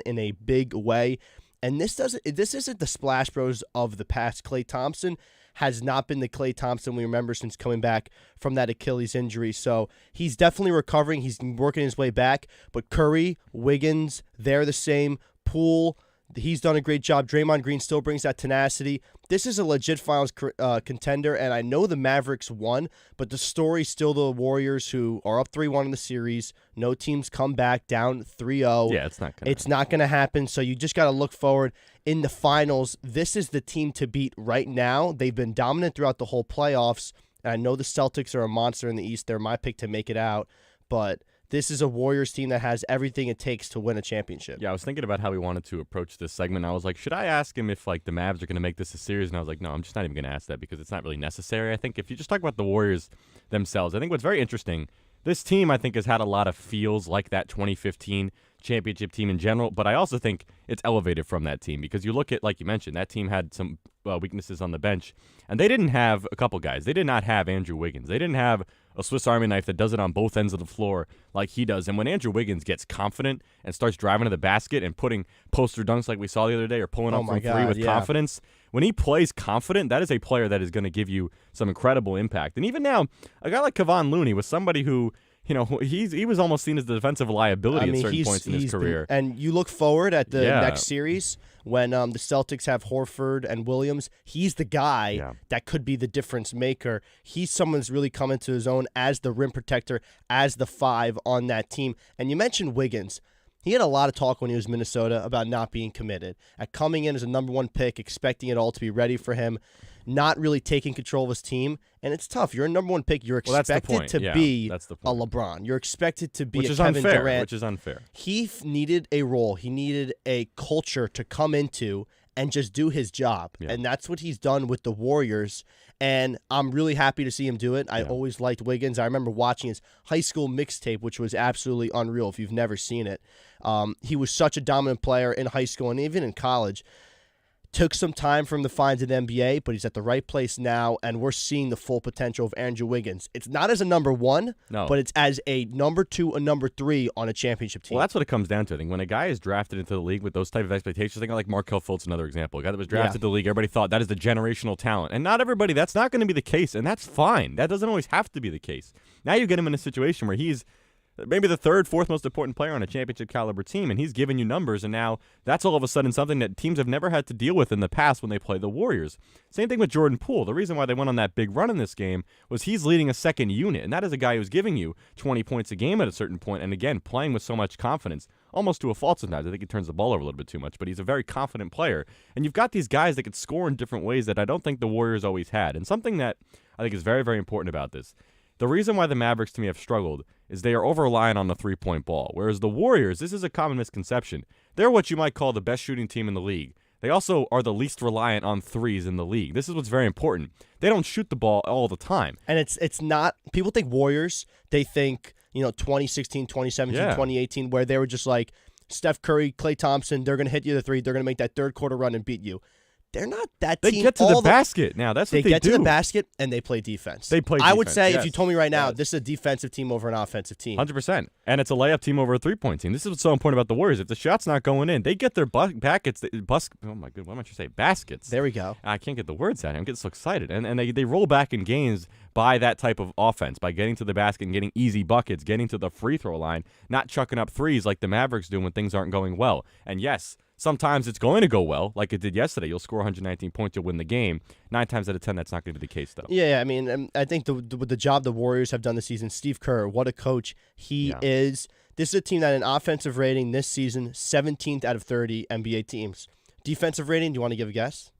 in a big way. And this isn't the Splash Bros of the past. Klay Thompson has not been the Klay Thompson we remember since coming back from that Achilles injury. So he's definitely recovering. He's working his way back. But Curry, Wiggins, they're the same. Poole, he's done a great job. Draymond Green still brings that tenacity. This is a legit finals contender, and I know the Mavericks won, but the story's still the Warriors, who are up 3-1 in the series. No teams come back down 3-0. Yeah, it's not going to happen, so you just got to look forward. In the finals, this is the team to beat right now. They've been dominant throughout the whole playoffs, and I know the Celtics are a monster in the East. They're my pick to make it out, but this is a Warriors team that has everything it takes to win a championship. Yeah, I was thinking about how we wanted to approach this segment. I was like, should I ask him if, like, the Mavs are going to make this a series? And I was like, no, I'm just not even going to ask that because it's not really necessary. I think if you just talk about the Warriors themselves, I think what's very interesting, this team, I think, has had a lot of feels like that 2015 championship team in general, but I also think it's elevated from that team because you look at, like you mentioned, that team had some weaknesses on the bench, and they didn't have a couple guys. They did not have Andrew Wiggins. They didn't have a Swiss Army knife that does it on both ends of the floor like he does. And when Andrew Wiggins gets confident and starts driving to the basket and putting poster dunks like we saw the other day or pulling up from three with confidence, when he plays confident, that is a player that is going to give you some incredible impact. And even now, a guy like Kevon Looney was somebody who, you know, he was almost seen as the defensive liability at certain points in his career. And you look forward at the next series when the Celtics have Horford and Williams. He's the guy that could be the difference maker. He's someone who's really come into his own as the rim protector, as the 5 on that team. And you mentioned Wiggins. He had a lot of talk when he was Minnesota about not being committed, at coming in as a number 1 pick, expecting it all to be ready for him, not really taking control of his team. And it's tough. You're a number 1 pick. You're expected to be a LeBron. You're expected to be a Kevin Durant. Which is unfair. He needed a role. He needed a culture to come into and just do his job. Yeah. And that's what he's done with the Warriors. And I'm really happy to see him do it. I always liked Wiggins. I remember watching his high school mixtape, which was absolutely unreal if you've never seen it. He was such a dominant player in high school and even in college. Took some time for him to find an NBA, but he's at the right place now, and we're seeing the full potential of Andrew Wiggins. It's not as a number 1, but it's as a number 2, a number 3 on a championship team. Well, that's what it comes down to. I think when a guy is drafted into the league with those type of expectations, I think like Markelle Fultz, another example. A guy that was drafted to the league, everybody thought that is the generational talent. And not everybody, that's not going to be the case, and that's fine. That doesn't always have to be the case. Now you get him in a situation where he's maybe the 3rd, 4th most important player on a championship caliber team, and he's giving you numbers, and now that's all of a sudden something that teams have never had to deal with in the past when they play the Warriors. Same thing with Jordan Poole. The reason why they went on that big run in this game was he's leading a second unit, and that is a guy who's giving you 20 points a game at a certain point, and again, playing with so much confidence, almost to a fault sometimes. I think he turns the ball over a little bit too much, but he's a very confident player, and you've got these guys that could score in different ways that I don't think the Warriors always had, and something that I think is very, very important about this. The reason why the Mavericks, to me, have struggled is they are over-reliant on the three-point ball, whereas the Warriors, this is a common misconception, they're what you might call the best shooting team in the league. They also are the least reliant on threes in the league. This is what's very important. They don't shoot the ball all the time. And it's not – people think Warriors, they think, 2016, 2017, 2018, where they were just like Steph Curry, Klay Thompson, they're going to hit you the three, they're going to make that third-quarter run and beat you. They're not that team. They get to the basket now. That's what they do. They get to the basket, and they play defense. I would say if you told me right now, this is a defensive team over an offensive team. 100%. And it's a layup team over a three-point team. This is what's so important about the Warriors. If the shot's not going in, they get their baskets. Oh, my God. What am I trying to say? Baskets. There we go. I can't get the words out. I'm getting so excited. And they roll back in games by that type of offense, by getting to the basket and getting easy buckets, getting to the free throw line, not chucking up threes like the Mavericks do when things aren't going well. And yes, sometimes it's going to go well, like it did yesterday. You'll score 119 points, you'll win the game. 9 times out of 10, that's not going to be the case, though. Yeah, I mean, I think the job the Warriors have done this season, Steve Kerr, what a coach he is. This is a team that in offensive rating this season, 17th out of 30 NBA teams. Defensive rating, do you want to give a guess?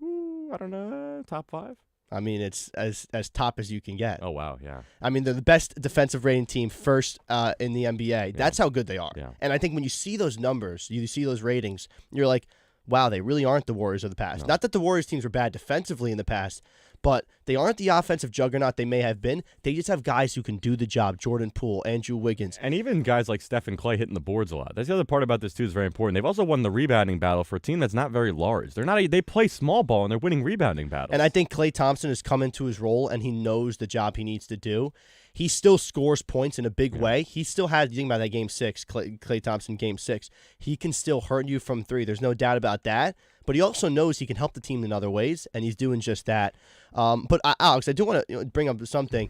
I don't know, top 5? I mean, it's as top as you can get. Oh, wow, yeah. I mean, they're the best defensive rating team first in the NBA. Yeah. That's how good they are. Yeah. And I think when you see those numbers, you see those ratings, you're like, wow, they really aren't the Warriors of the past. No. Not that the Warriors teams were bad defensively in the past, but they aren't the offensive juggernaut they may have been. They just have guys who can do the job. Jordan Poole, Andrew Wiggins. And even guys like Steph and Klay hitting the boards a lot. That's the other part about this, too, is very important. They've also won the rebounding battle for a team that's not very large. They play small ball, and they're winning rebounding battles. And I think Klay Thompson has come into his role, and he knows the job he needs to do. He still scores points in a big way. He still has, you think about that Game 6, Klay Thompson Game 6. He can still hurt you from three. There's no doubt about that. But he also knows he can help the team in other ways, and he's doing just that. But Alex, I do want to bring up something.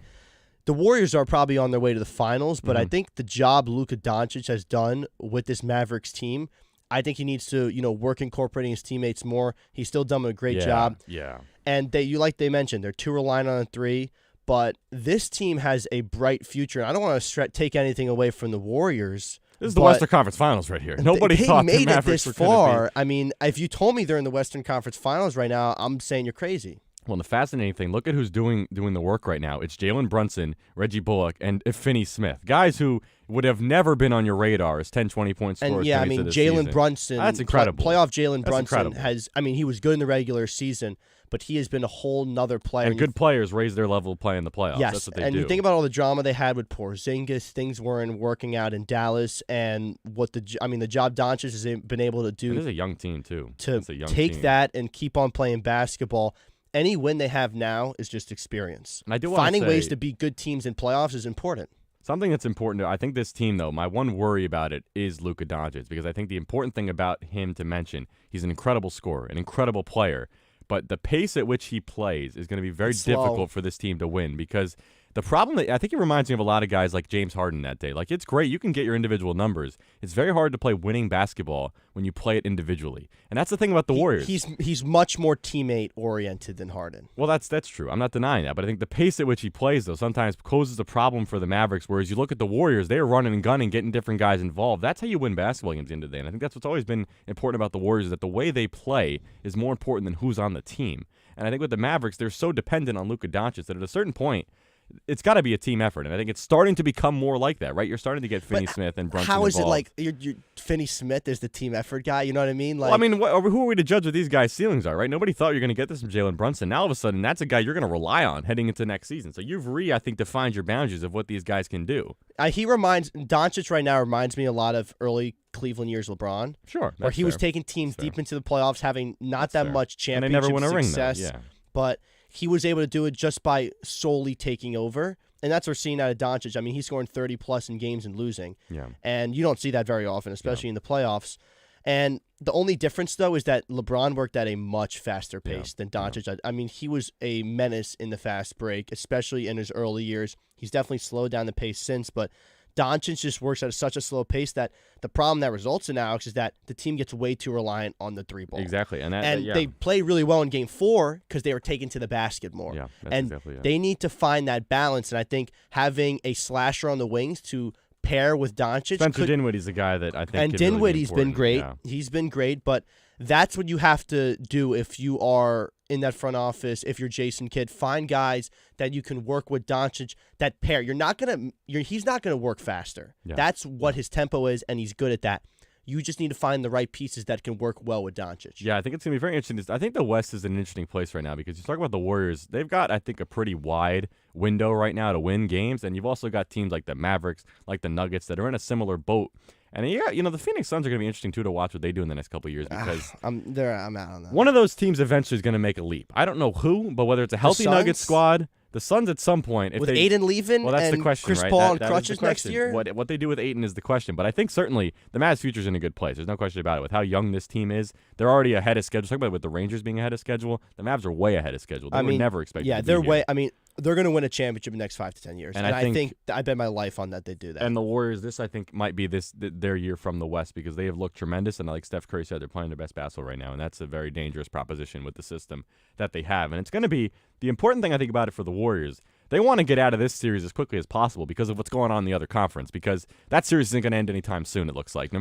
The Warriors are probably on their way to the finals, but I think the job Luka Doncic has done with this Mavericks team, I think he needs to, work incorporating his teammates more. He's still done a great job. Yeah. And they mentioned, they're too reliant on a three. But this team has a bright future. And I don't want to take anything away from the Warriors. This is the Western Conference Finals right here. Nobody thought the Mavericks were going to be. I mean, if you told me they're in the Western Conference Finals right now, I'm saying you're crazy. Well, the fascinating thing, look at who's doing the work right now. It's Jalen Brunson, Reggie Bullock, and Finney Smith. Guys who would have never been on your radar as 10, 20-point scorers. And yeah, I mean, Jalen Brunson. That's incredible. Playoff Jalen Brunson he was good in the regular season, but he has been a whole nother player. And good players raise their level of play in the playoffs. Yes, that's what they and do. You think about all the drama they had with Porzingis, things weren't working out in Dallas, and the job Doncic has been able to do. It is a young team, too. To take that and keep on playing basketball. Any win they have now is just experience. And I do Finding ways to beat good teams in playoffs is important. Something that's important, I think this team, though, my one worry about it is Luka Doncic, because I think the important thing about him to mention, he's an incredible scorer, an incredible player, but the pace at which he plays is going to be very difficult for this team to win, because The problem that I think it reminds me of a lot of guys like James Harden that day. Like, it's great. You can get your individual numbers. It's very hard to play winning basketball when you play it individually. And that's the thing about the Warriors. He's much more teammate oriented than Harden. Well, that's true. I'm not denying that. But I think the pace at which he plays, though, sometimes poses a problem for the Mavericks, whereas you look at the Warriors, they are running and gunning, getting different guys involved. That's how you win basketball games at the end of the day. And I think that's what's always been important about the Warriors, is that the way they play is more important than who's on the team. And I think with the Mavericks, they're so dependent on Luka Doncic that at a certain point, it's got to be a team effort, and I think it's starting to become more like that, right? You're starting to get Finney-Smith and Brunson How is involved. it like you're Finney-Smith is the team effort guy? You know what I mean? Like, Well, I mean, who are we to judge what these guys' ceilings are, right? Nobody thought you were going to get this from Jalen Brunson. Now, all of a sudden, that's a guy you're going to rely on heading into next season. So you've I think, defined your boundaries of what these guys can do. Doncic right now reminds me a lot of early Cleveland years LeBron. Sure. Where he was fair. taking teams That's fair. deep into the playoffs, having not that fair. much And they championship never win a ring, though. success. Yeah. But he was able to do it just by solely taking over. And that's what we're seeing out of Doncic. I mean, he's scoring 30-plus in games and losing. Yeah. And you don't see that very often, especially in the playoffs. And the only difference, though, is that LeBron worked at a much faster pace than Doncic. I mean, he was a menace in the fast break, especially in his early years. He's definitely slowed down the pace since, but Doncic just works at such a slow pace that the problem that results in, Alex, is that the team gets way too reliant on the three ball. Exactly. And they played really well in Game 4 because they were taken to the basket more. Yeah, that's and exactly it. they need to find that balance, and I think having a slasher on the wings to pair with Doncic. Spencer Dinwiddie's a guy that I think And could really be Dinwiddie's been important. great. Yeah. He's been great, but that's what you have to do if you are in that front office. If you're Jason Kidd, find guys that you can work with Doncic that pair. He's not gonna work faster. Yeah. That's what his tempo is, and he's good at that. You just need to find the right pieces that can work well with Doncic. Yeah, I think it's going to be very interesting. I think the West is an interesting place right now because you talk about the Warriors. They've got, I think, a pretty wide window right now to win games, and you've also got teams like the Mavericks, like the Nuggets, that are in a similar boat. And yeah, the Phoenix Suns are going to be interesting too to watch what they do in the next couple of years because I'm out on that. one of those teams eventually is going to make a leap. I don't know who, but whether it's a healthy Nuggets squad, the Suns at some point, if with they, Aiden leaving well, that's and the question, Chris right? Paul on that is the crutches next question. year. What they do with Aiden is the question, but I think certainly the Mavs' future is in a good place. There's no question about it. With how young this team is, they're already ahead of schedule. Talk about it with the Rangers being ahead of schedule. The Mavs are way ahead of schedule. They were never expected. Yeah, to be they're here. way. I mean, they're going to win a championship in the next 5 to 10 years, And and I I think I bet my life on that they do that. And the Warriors, this I think might be their year from the West because they have looked tremendous. And like Steph Curry said, they're playing their best basketball right now, and that's a very dangerous proposition with the system that they have. And it's going to be the important thing I think about it for the Warriors. They want to get out of this series as quickly as possible because of what's going on in the other conference. Because that series isn't going to end anytime soon. It looks like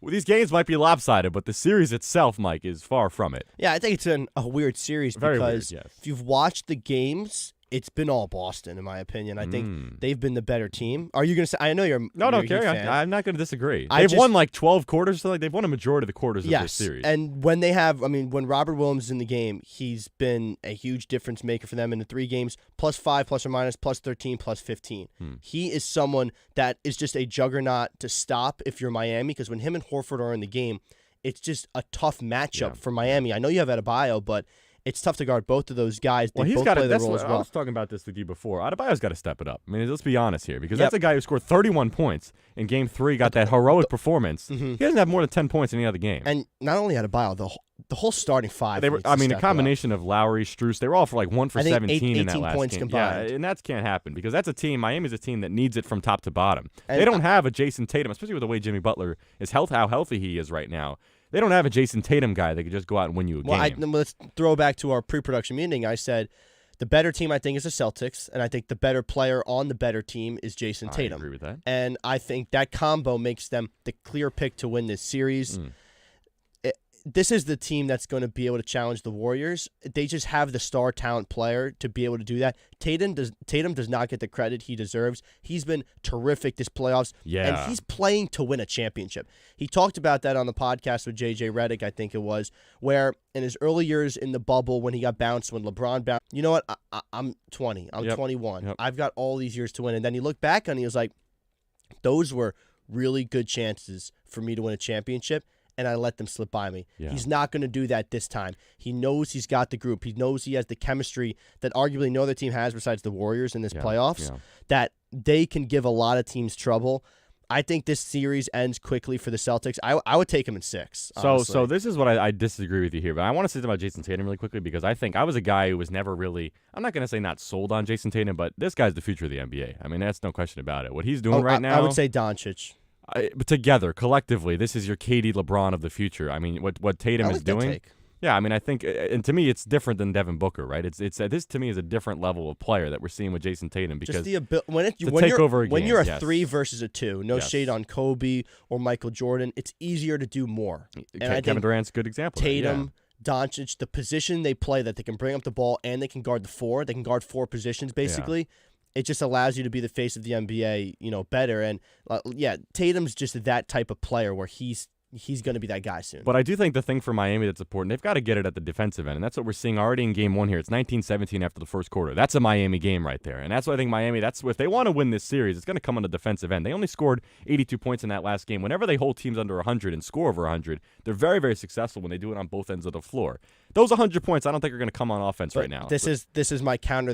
these games might be lopsided, but the series itself, Mike, is far from it. Yeah, I think it's a weird series Very because weird, yes. if you've watched the games, it's been all Boston, in my opinion. I think they've been the better team. Are you going to say? I know you're. No, you're a carry huge on. fan. I'm not going to disagree. I They've just- won like 12 quarters, so they've won a majority of the quarters of this Yes, series. and when when Robert Williams is in the game, he's been a huge difference maker for them in the 3 games, +5, plus or minus, +13, +15. He is someone that is just a juggernaut to stop if you're Miami, because when him and Horford are in the game, it's just a tough matchup for Miami. I know you have Adebayo, but it's tough to guard both of those guys. They Well, he's both got play to. their That's role what as I well. was talking about this with you before. Adebayo's got to step it up. I mean, let's be honest here, because Yep. that's a guy who scored 31 points in Game 3, got that heroic performance. He doesn't have more than 10 points in any other game. And not only Adebayo, the whole starting five. They were, needs to I mean, a step it up. combination of Lowry, Strus, they were all for like 1 for I think 17 in that 18 last points game. combined. Yeah, and that can't happen because that's a team. Miami's a team that needs it from top to bottom. And they don't have a Jason Tatum, especially with the way Jimmy Butler is how healthy he is right now. They don't have a Jason Tatum guy that could just go out and win you a game. Let's throw back to our pre-production meeting. I said the better team, I think, is the Celtics, and I think the better player on the better team is Jason Tatum. I agree with that. And I think that combo makes them the clear pick to win this series. This is the team that's going to be able to challenge the Warriors. They just have the star talent player to be able to do that. Tatum does not get the credit he deserves. He's been terrific this playoffs. Yeah. And he's playing to win a championship. He talked about that on the podcast with JJ Redick, I think it was, where in his early years in the bubble when he got bounced, when LeBron bounced, you know what? I'm 20. I'm 21. Yep. I've got all these years to win. And then he looked back and he was like, those were really good chances for me to win a championship, and I let them slip by me. Yeah. He's not going to do that this time. He knows he's got the group. He knows he has the chemistry that arguably no other team has besides the Warriors in this playoffs, that they can give a lot of teams trouble. I think this series ends quickly for the Celtics. I would take them in 6. So honestly. this is what I disagree with you here, but I want to say something about Jason Tatum really quickly because I think I was a guy who was never really, I'm not going to say not sold on Jason Tatum, but this guy's the future of the NBA. I mean, that's no question about it. What he's doing right now. I would say Doncic. But together, collectively, this is your KD LeBron of the future. I mean, what Tatum is doing. Yeah, I mean, I think, and to me, it's different than Devin Booker, right? It's this to me is a different level of player that we're seeing with Jason Tatum because just when you're a 3 versus a 2, no shade on Kobe or Michael Jordan, it's easier to do more. And I Kevin think Durant's a good example. Tatum, Doncic, the position they play that they can bring up the ball and they can guard the 4. They can guard 4 positions basically. It just allows you to be the face of the NBA, better. And Tatum's just that type of player where he's going to be that guy soon. But I do think the thing for Miami that's important, they've got to get it at the defensive end, and that's what we're seeing already in Game 1 here. It's 19-17 after the first quarter. That's a Miami game right there, and that's what I think Miami, if they want to win this series, it's going to come on the defensive end. They only scored 82 points in that last game. Whenever they hold teams under 100 and score over 100, they're very, very successful when they do it on both ends of the floor. Those 100 points, I don't think are going to come on offense right now. This is my counter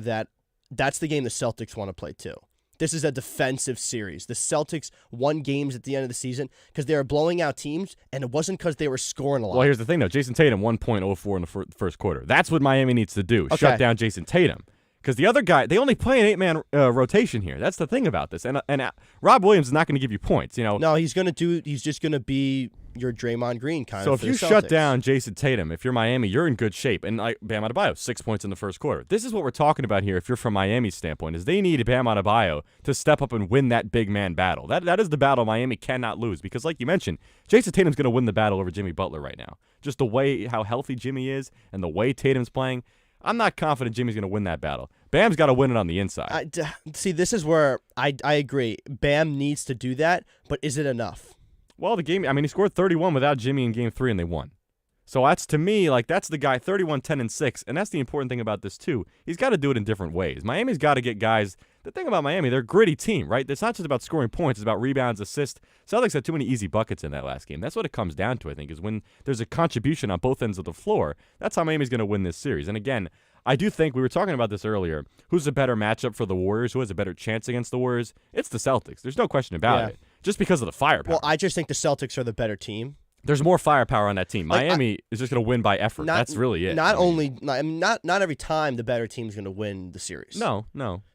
that's the game the Celtics want to play too. This is a defensive series. The Celtics won games at the end of the season because they were blowing out teams, and it wasn't because they were scoring a lot. Well, here's the thing, though. Jason Tatum, 1.04 in the first quarter. That's what Miami needs to do, shut down Jason Tatum. Because the other guy, they only play an 8-man rotation here. That's the thing about this. And Rob Williams is not going to give you points. No, he's just going to be your Draymond Green kind so of. So if you shut down Jason Tatum, if you're Miami, you're in good shape. And Bam Adebayo, 6 points in the first quarter. This is what we're talking about here. If you're from Miami's standpoint, is they need Bam Adebayo to step up and win that big man battle. That is the battle Miami cannot lose. Because like you mentioned, Jason Tatum's going to win the battle over Jimmy Butler right now. Just the way how healthy Jimmy is and the way Tatum's playing. I'm not confident Jimmy's going to win that battle. Bam's got to win it on the inside. See, this is where I agree. Bam needs to do that, but is it enough? Well, the game, he scored 31 without Jimmy in Game 3, and they won. So that's, to me, that's the guy, 31, 10, and 6, and that's the important thing about this, too. He's got to do it in different ways. Miami's got to get guys. The thing about Miami, they're a gritty team, right? It's not just about scoring points. It's about rebounds, assists. Celtics had too many easy buckets in that last game. That's what it comes down to, I think, is when there's a contribution on both ends of the floor. That's how Miami's going to win this series. And again, I do think, we were talking about this earlier, who's a better matchup for the Warriors? Who has a better chance against the Warriors? It's the Celtics. There's no question about it. Just because of the firepower. Well, I just think the Celtics are the better team. There's more firepower on that team. Miami is just going to win by effort. That's really it. Not every time the better team's going to win the series. No.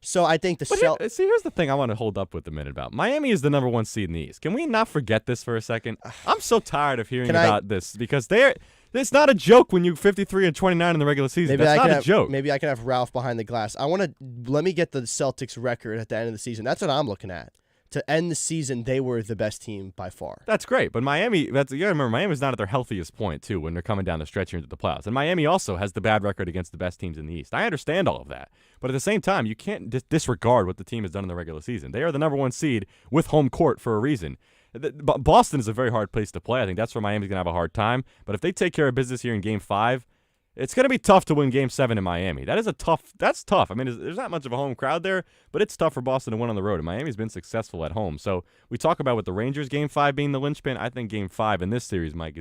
So I think Celtics. See, here's the thing I want to hold up with a minute about. Miami is the number 1 seed in the East. Can we not forget this for a second? I'm so tired of hearing about this because it's not a joke when you 53-29 in the regular season. That's not a joke. Maybe I can have Ralph behind the glass. Let me get the Celtics record at the end of the season. That's what I'm looking at. To end the season, they were the best team by far. That's great, but Miami, you got to remember, Miami's not at their healthiest point, too, when they're coming down the stretch here into the playoffs. And Miami also has the bad record against the best teams in the East. I understand all of that, but at the same time, you can't disregard what the team has done in the regular season. They are the number 1 seed with home court for a reason. Boston is a very hard place to play. I think that's where Miami's going to have a hard time. But if they take care of business here in Game 5, it's going to be tough to win Game 7 in Miami. That's tough. There's not much of a home crowd there, but it's tough for Boston to win on the road. And Miami's been successful at home. So we talk about with the Rangers Game 5 being the linchpin. I think Game 5 in this series, Mike,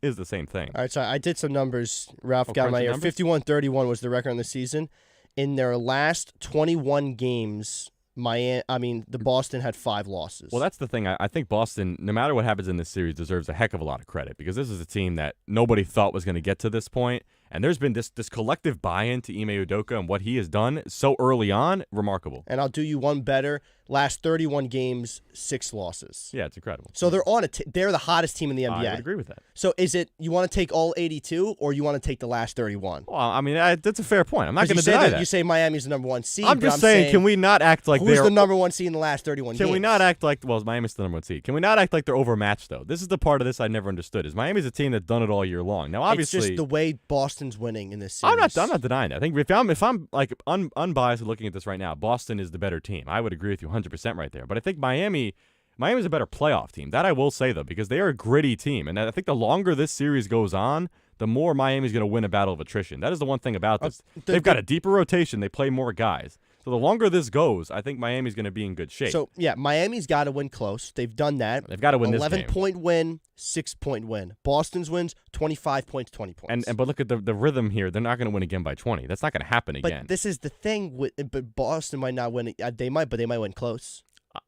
is the same thing. All right, so I did some numbers. Ralph got my ear. 51-31 was the record on the season. In their last 21 games, the Boston had 5 losses. Well, that's the thing. I think Boston, no matter what happens in this series, deserves a heck of a lot of credit because this is a team that nobody thought was going to get to this point. And there's been this collective buy-in to Ime Udoka and what he has done so early on, remarkable. And I'll do you one better. Last 31 games, 6 losses. Yeah, it's incredible. So they're they're the hottest team in the NBA. I would agree with that. So is it you want to take all 82 or you want to take the last 31? Well, that's a fair point. I'm not going to deny that. You say Miami's the number 1 seed. I'm just saying, can we not act like who's the number 1 seed in the last 31 games? Can we not act like, Miami's the number 1 seed. Can we not act like they're overmatched, though? This is the part of this I never understood, is Miami's a team that's done it all year long. Now, obviously, it's just the way Boston's winning in this series. I'm not denying that. I think if I'm like unbiased looking at this right now, Boston is the better team. I would agree with you 100% right there. But I think Miami's a better playoff team. That I will say, though, because they are a gritty team. And I think the longer this series goes on, the more Miami's going to win a battle of attrition. That is the one thing about this. They've got a deeper rotation. They play more guys. So the longer this goes, I think Miami's going to be in good shape. So, yeah, Miami's got to win close. They've done that. They've got to win this game. 11-point win, 6-point win. Boston's wins, 25 points, 20 points. But look at the rhythm here. They're not going to win again by 20. That's not going to happen again. But this is the thing. But Boston might not win. They might, but they might win close.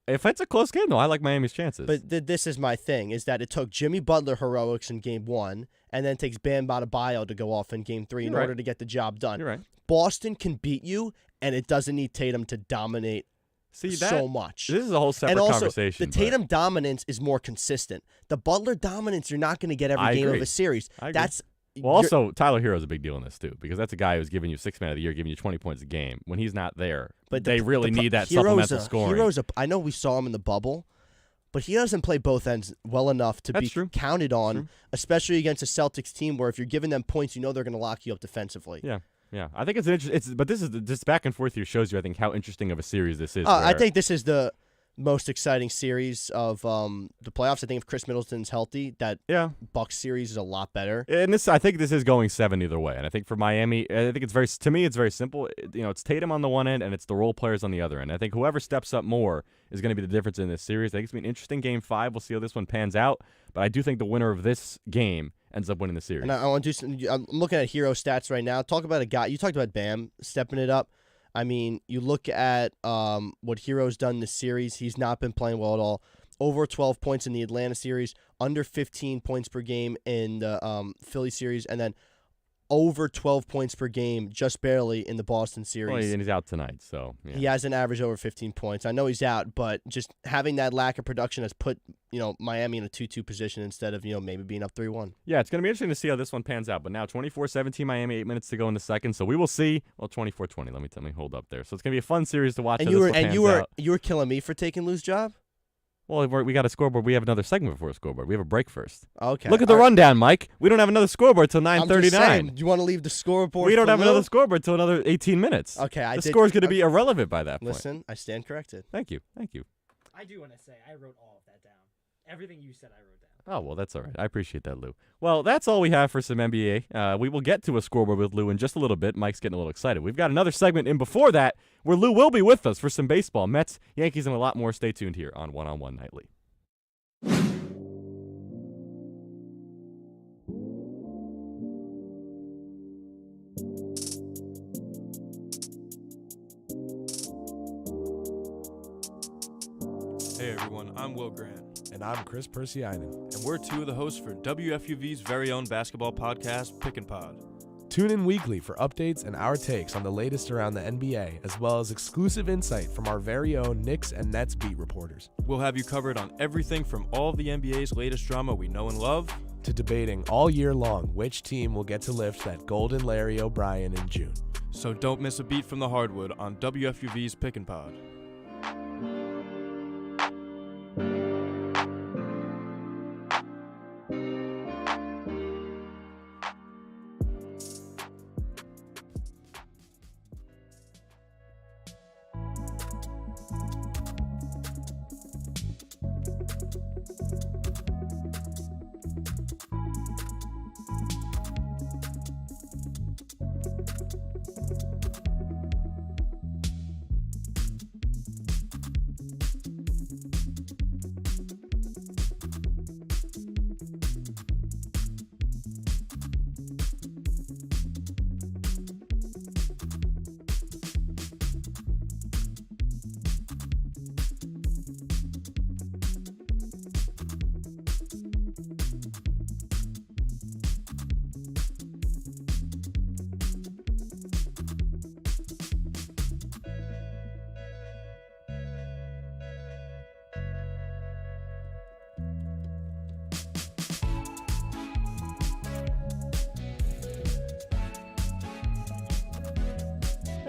If it's a close game, though, I like Miami's chances. But this is my thing, is that it took Jimmy Butler heroics in Game 1 and then takes Bam Adebayo to go off in Game 3 in order to get the job done. You're right. Boston can beat you, and it doesn't need Tatum to dominate so much. This is a whole separate and also, conversation. The Tatum dominance is more consistent. The Butler dominance, you're not going to get every game of a series. I agree. Well, also, Tyler Hero's a big deal in this, too, because that's a guy who's giving you 6th man of the year, giving you 20 points a game. When he's not there, but they really need that supplemental scoring. I know we saw him in the bubble, but he doesn't play both ends well enough to be counted on, especially against a Celtics team where if you're giving them points, you know they're going to lock you up defensively. Yeah. I think but this is this back and forth here shows you, I think, how interesting of a series this is. I think this is the most exciting series of the playoffs. I think if Chris Middleton's healthy, that Bucks series is a lot better. And I think this is going 7 either way. And I think for Miami, I think it's very simple. It's Tatum on the one end and it's the role players on the other end. I think whoever steps up more is going to be the difference in this series. I think it's going to be an interesting Game 5. We'll see how this one pans out. But I do think the winner of this game ends up winning the series. And I want to do some. I'm looking at hero stats right now. Talk about a guy. You talked about Bam stepping it up. I mean, you look at what Hero's done this series. He's not been playing well at all. Over 12 points in the Atlanta series, under 15 points per game in the Philly series, and then over 12 points per game, just barely in the Boston series. Well, and he's out tonight, so yeah. He has an average over 15 points. I know he's out, but just having that lack of production has put Miami in a 2-2 position instead of maybe being up 3-1. Yeah, it's going to be interesting to see how this one pans out. But now 24-17 Miami, 8 minutes to go in the second, so we will see. Well, 24-20. Let me hold up there. So it's going to be a fun series to watch. And you were killing me for taking Lou's job. Well, we got a scoreboard. We have another segment before a scoreboard. We have a break first. Okay. Look at the rundown, Mike. We don't have another scoreboard till 9:39. Do you want to leave the scoreboard? We don't have Lou? another scoreboard till another 18 minutes. Okay. The score's going to be irrelevant by that point. Listen, I stand corrected. Thank you. I do want to say I wrote all of that down. Everything you said, I wrote down. Oh, well, that's all right. I appreciate that, Lou. Well, that's all we have for some NBA. We will get to a scoreboard with Lou in just a little bit. Mike's getting a little excited. We've got another segment in before that where Lou will be with us for some baseball. Mets, Yankees, and a lot more. Stay tuned here on One-on-One Nightly. Hey everyone, I'm Will Grant. And I'm Chris Persianen. And we're two of the hosts for WFUV's very own basketball podcast, Pick and Pod. Tune in weekly for updates and our takes on the latest around the NBA, as well as exclusive insight from our very own Knicks and Nets beat reporters. We'll have you covered on everything from all of the NBA's latest drama we know and love, to debating all year long which team will get to lift that golden Larry O'Brien in June. So don't miss a beat from the hardwood on WFUV's Pick and Pod.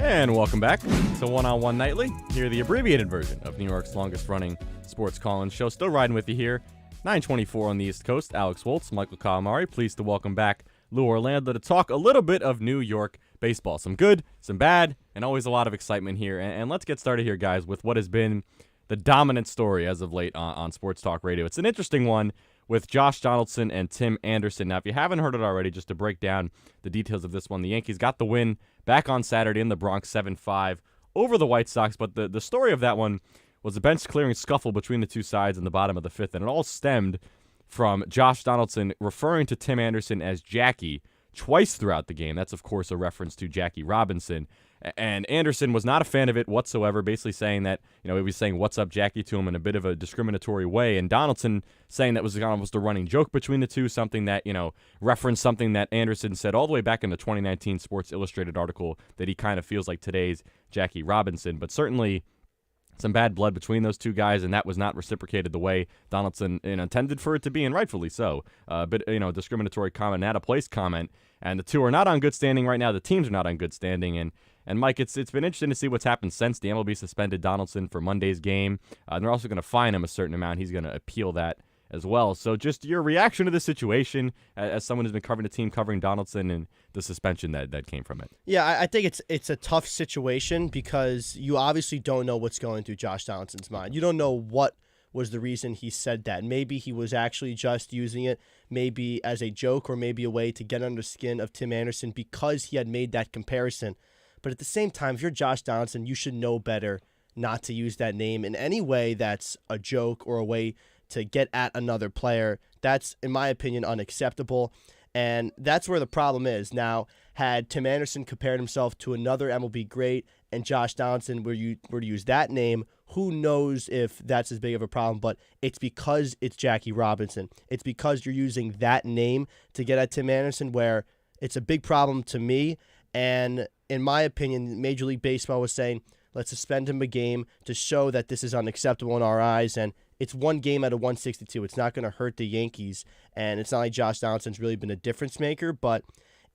And welcome back to One-on-One Nightly. Here, the abbreviated version of New York's longest-running sports call-in show. Still riding with you here. 9:24 on the East Coast. Alex Woltz, Michael Calamari. Pleased to welcome back Lou Orlando to talk a little bit of New York baseball. Some good, some bad, and always a lot of excitement here. And let's get started here, guys, with what has been the dominant story as of late on Sports Talk Radio. It's an interesting one with Josh Donaldson and Tim Anderson. Now, if you haven't heard it already, just to break down the details of this one, the Yankees got the win back on Saturday in the Bronx 7-5 over the White Sox. But the story of that one was a bench-clearing scuffle between the two sides in the bottom of the fifth, and it all stemmed from Josh Donaldson referring to Tim Anderson as Jackie twice throughout the game. That's, of course, a reference to Jackie Robinson. And Anderson was not a fan of it whatsoever, basically saying that, he was saying, "What's up, Jackie?" to him in a bit of a discriminatory way. And Donaldson saying that was almost a running joke between the two, something that, referenced something that Anderson said all the way back in the 2019 Sports Illustrated article that he kind of feels like today's Jackie Robinson. But certainly some bad blood between those two guys, and that was not reciprocated the way Donaldson intended for it to be, and rightfully so. But discriminatory comment, out of place comment, and the two are not on good standing right now. The teams are not on good standing, and Mike, it's been interesting to see what's happened since the MLB suspended Donaldson for Monday's game. They're also going to fine him a certain amount. He's going to appeal that as well. So just your reaction to this situation as someone who's been covering the team, covering Donaldson, and the suspension that came from it. Yeah, I think it's a tough situation because you obviously don't know what's going through Josh Donaldson's mind. You don't know what was the reason he said that. Maybe he was actually just using it maybe as a joke or maybe a way to get under the skin of Tim Anderson because he had made that comparison. But at the same time, if you're Josh Donaldson, you should know better not to use that name in any way that's a joke or a way to get at another player. That's, in my opinion, unacceptable. And that's where the problem is. Now, had Tim Anderson compared himself to another MLB great and Josh Donaldson were to use that name, who knows if that's as big of a problem, but it's because it's Jackie Robinson. It's because you're using that name to get at Tim Anderson where it's a big problem to me. And in my opinion, Major League Baseball was saying, let's suspend him a game to show that this is unacceptable in our eyes. And it's one game out of 162. It's not going to hurt the Yankees. And it's not like Josh Donaldson's really been a difference maker, but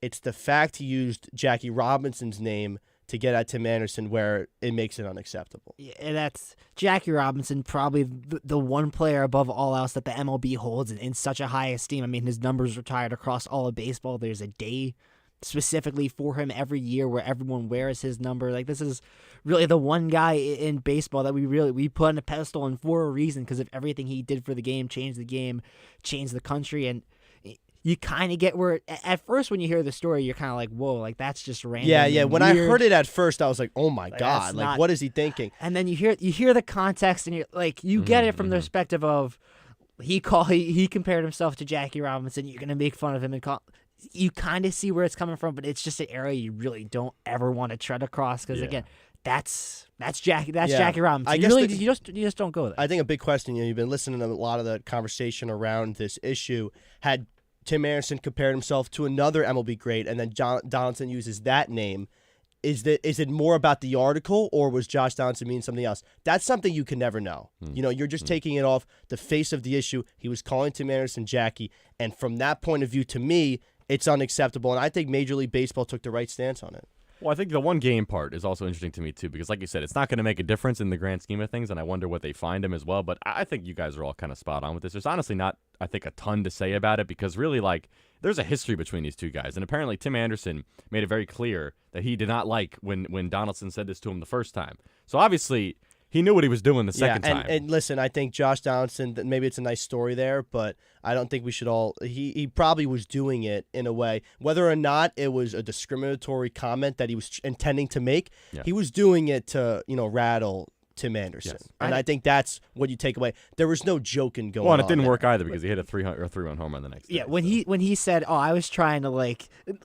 it's the fact he used Jackie Robinson's name to get at Tim Anderson where it makes it unacceptable. Yeah, and that's Jackie Robinson, probably the one player above all else that the MLB holds in such a high esteem. I mean, his numbers retired across all of baseball. There's a day specifically for him every year where everyone wears his number. Like, this is really the one guy in baseball that we put on a pedestal and for a reason because of everything he did for the game, changed the country. And you kind of get where at first when you hear the story, you're kind of like, whoa, like that's just random. Yeah. When weird. I heard it at first, I was like, oh my God, like what is he thinking? And then you hear the context and you're like, you get it from the perspective of he compared himself to Jackie Robinson. You're going to make fun of him and you kind of see where it's coming from, but it's just an area you really don't ever want to tread across because again, that's Jackie Robinson. I guess you just don't go there. I think a big question, you've been listening to a lot of the conversation around this issue. Had Tim Anderson compared himself to another MLB great, and then Donaldson uses that name. Is it more about the article, or was Josh Donaldson meaning something else? That's something you can never know. You're just taking it off the face of the issue. He was calling Tim Anderson Jackie, and from that point of view, to me, it's unacceptable. And I think Major League Baseball took the right stance on it. Well, I think the one game part is also interesting to me, too, because like you said, it's not going to make a difference in the grand scheme of things, and I wonder what they find him as well. But I think you guys are all kind of spot on with this. There's honestly not, I think, a ton to say about it because really, there's a history between these two guys. And apparently Tim Anderson made it very clear that he did not like when Donaldson said this to him the first time. So obviously he knew what he was doing the second time. And listen, I think Josh Donaldson, maybe it's a nice story there, but I don't think we should all – he probably was doing it in a way. Whether or not it was a discriminatory comment that he was intending to make, he was doing it to, rattle Tim Anderson. Yes. And I think that's what you take away. There was no joking going on. Well, and it didn't work either because he hit a 3-run home run the next day. Yeah, when he said, "Oh, I was trying to